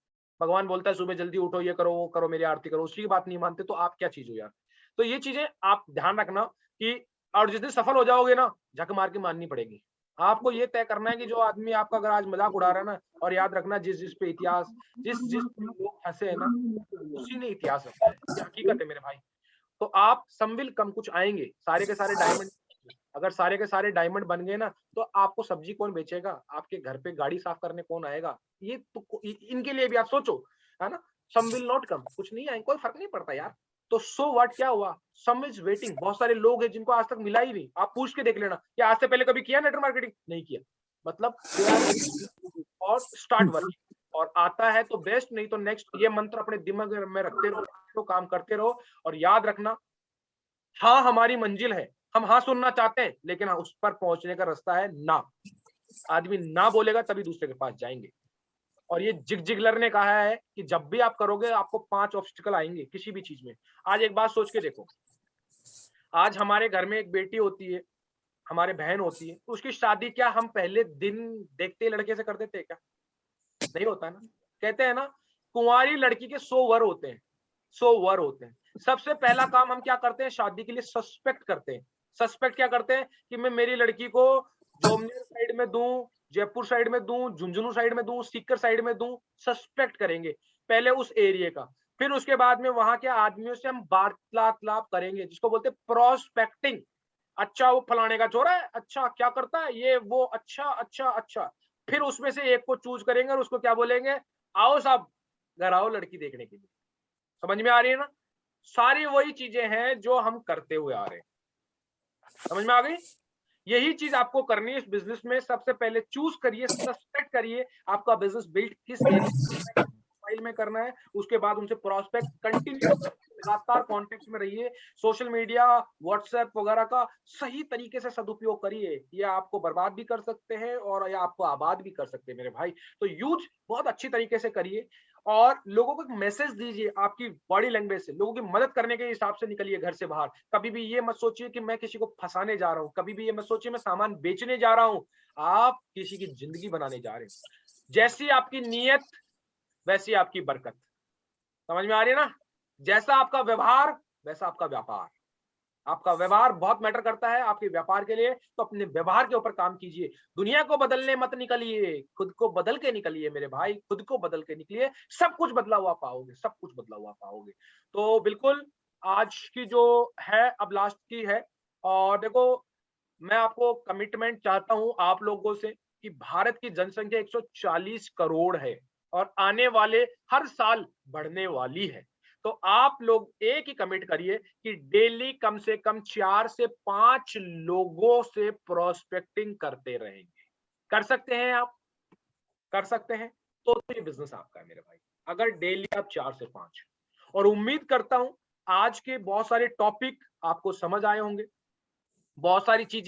भगवान बोलता है सुबह जल्दी उठो, ये करो, वो करो, मेरी आरती करो, उसकी बात नहीं मानते, तो आप क्या चीज हो यार। तो ये चीजें आप ध्यान रखना कि, और जिस दिन सफल हो जाओगे ना, झक मार के माननी पड़ेगी। आपको ये तय करना है कि जो आदमी आपका अगर आज मजाक उड़ा रहा है ना, और याद रखना जिस जिस पे इतिहास, जिस जिस पे लोग हंसे है ना, उसी ने इतिहास रचा है, ये हकीकत है मेरे भाई। तो आप संविल कम कुछ आएंगे, सारे के सारे डायमंड, अगर सारे के सारे डायमंड बन गए ना, तो आपको सब्जी कौन बेचेगा, आपके घर पे गाड़ी साफ करने कौन आएगा, ये तो इनके लिए भी आप सोचो, है ना। सम विल नॉट कम, कुछ नहीं आएंगे, कोई फर्क नहीं पड़ता यार। तो सो व्हाट, क्या हुआ, सम इज वेटिंग। बहुत सारे लोग हैं जिनको आज तक मिला ही नहीं, आप पूछ के देख लेना कि आज से पहले कभी किया नेटवर्क मार्केटिंग, नहीं किया, मतलब और स्टार्ट वर्किंग। और आता है तो बेस्ट, नहीं तो नेक्स्ट। ये मंत्र अपने दिमाग में रखते रहो, तो काम करते रहो। और याद रखना, हाँ हमारी मंजिल है, हम हाँ सुनना चाहते हैं, लेकिन हाँ उस पर पहुंचने का रास्ता है ना। आदमी ना बोलेगा तभी दूसरे के पास जाएंगे। और ये जिग जिगलर ने कहा है कि जब भी आप करोगे आपको 5 ऑब्स्टिकल आएंगे किसी भी चीज में। आज एक बात सोच के देखो, आज हमारे घर में एक बेटी होती है, हमारे बहन होती है, तो उसकी शादी क्या हम पहले दिन देखते ही लड़के से कर देते हैं क्या, नहीं होता ना। कहते हैं ना, कुंवारी लड़की के 100 वर होते हैं, 100 वर होते हैं। सबसे पहला काम हम क्या करते हैं शादी के लिए, सस्पेक्ट करते हैं। सस्पेक्ट क्या करते हैं कि मैं मेरी लड़की को जोमनेर साइड में दूं, जयपुर साइड में दूं, झुंझुनू साइड में दूं, सीकर साइड में दूं, सस्पेक्ट करेंगे पहले उस एरिया का। फिर उसके बाद में वहां के आदमियों से हम वार्तालाप करेंगे, जिसको बोलते हैं प्रोस्पेक्टिंग। अच्छा वो फलाने का छोरा है, अच्छा क्या करता है ये वो, अच्छा अच्छा अच्छा। फिर उसमें से एक को चूज करेंगे और उसको क्या बोलेंगे, आओ साहब घर आओ लड़की देखने के लिए। समझ में आ रही है ना? सारी वही चीजें हैं जो हम करते हुए आ रहे हैं। समझ में आ गई? यही चीज आपको करनी है इस बिजनेस में। सबसे पहले चूज करिए, सस्पेक्ट करिए आपका बिजनेस बिल्ड किस एरिया प्रोफाइल में करना है। उसके बाद उनसे प्रोस्पेक्ट कंटिन्यू लगातार कांटेक्ट में रहिए। सोशल मीडिया, व्हाट्सएप वगैरह का सही तरीके से सदुपयोग करिए। ये आपको बर्बाद भी कर सकते हैं और या आपको आबाद भी कर सकते हैं मेरे भाई। तो यूज बहुत अच्छी तरीके से करिए और लोगों को एक मैसेज दीजिए आपकी बॉडी लैंग्वेज से। लोगों की मदद करने के हिसाब से निकलिए घर से बाहर। कभी भी ये मत सोचिए कि मैं किसी को फंसाने जा रहा हूँ, कभी भी ये मत सोचिए मैं सामान बेचने जा रहा हूँ। आप किसी की जिंदगी बनाने जा रहे हो। जैसी आपकी नीयत वैसी आपकी बरकत। समझ में आ रही है ना? जैसा आपका व्यवहार वैसा आपका व्यापार। आपका व्यवहार बहुत मैटर करता है आपके व्यापार के लिए। तो अपने व्यवहार के ऊपर काम कीजिए। दुनिया को बदलने मत निकलिए, खुद को बदल के निकलिए मेरे भाई। खुद को बदल के निकलिए, सब कुछ बदला हुआ पाओगे, सब कुछ बदला हुआ पाओगे। तो बिल्कुल आज की जो है अब लास्ट की है। और देखो मैं आपको कमिटमेंट चाहता हूं आप लोगों से कि भारत की जनसंख्या 140 करोड़ है और आने वाले हर साल बढ़ने वाली है। तो आप लोग एक ही कमिट करिए कि डेली कम से कम 4 से 5 लोगों से प्रोस्पेक्टिंग करते रहेंगे। कर सकते हैं आप? कर सकते हैं? तो ये बिजनेस आपका है मेरे भाई। अगर डेली आप 4 से 5, और उम्मीद करता हूं आज के बहुत सारे टॉपिक आपको समझ आए होंगे। बहुत सारी चीजें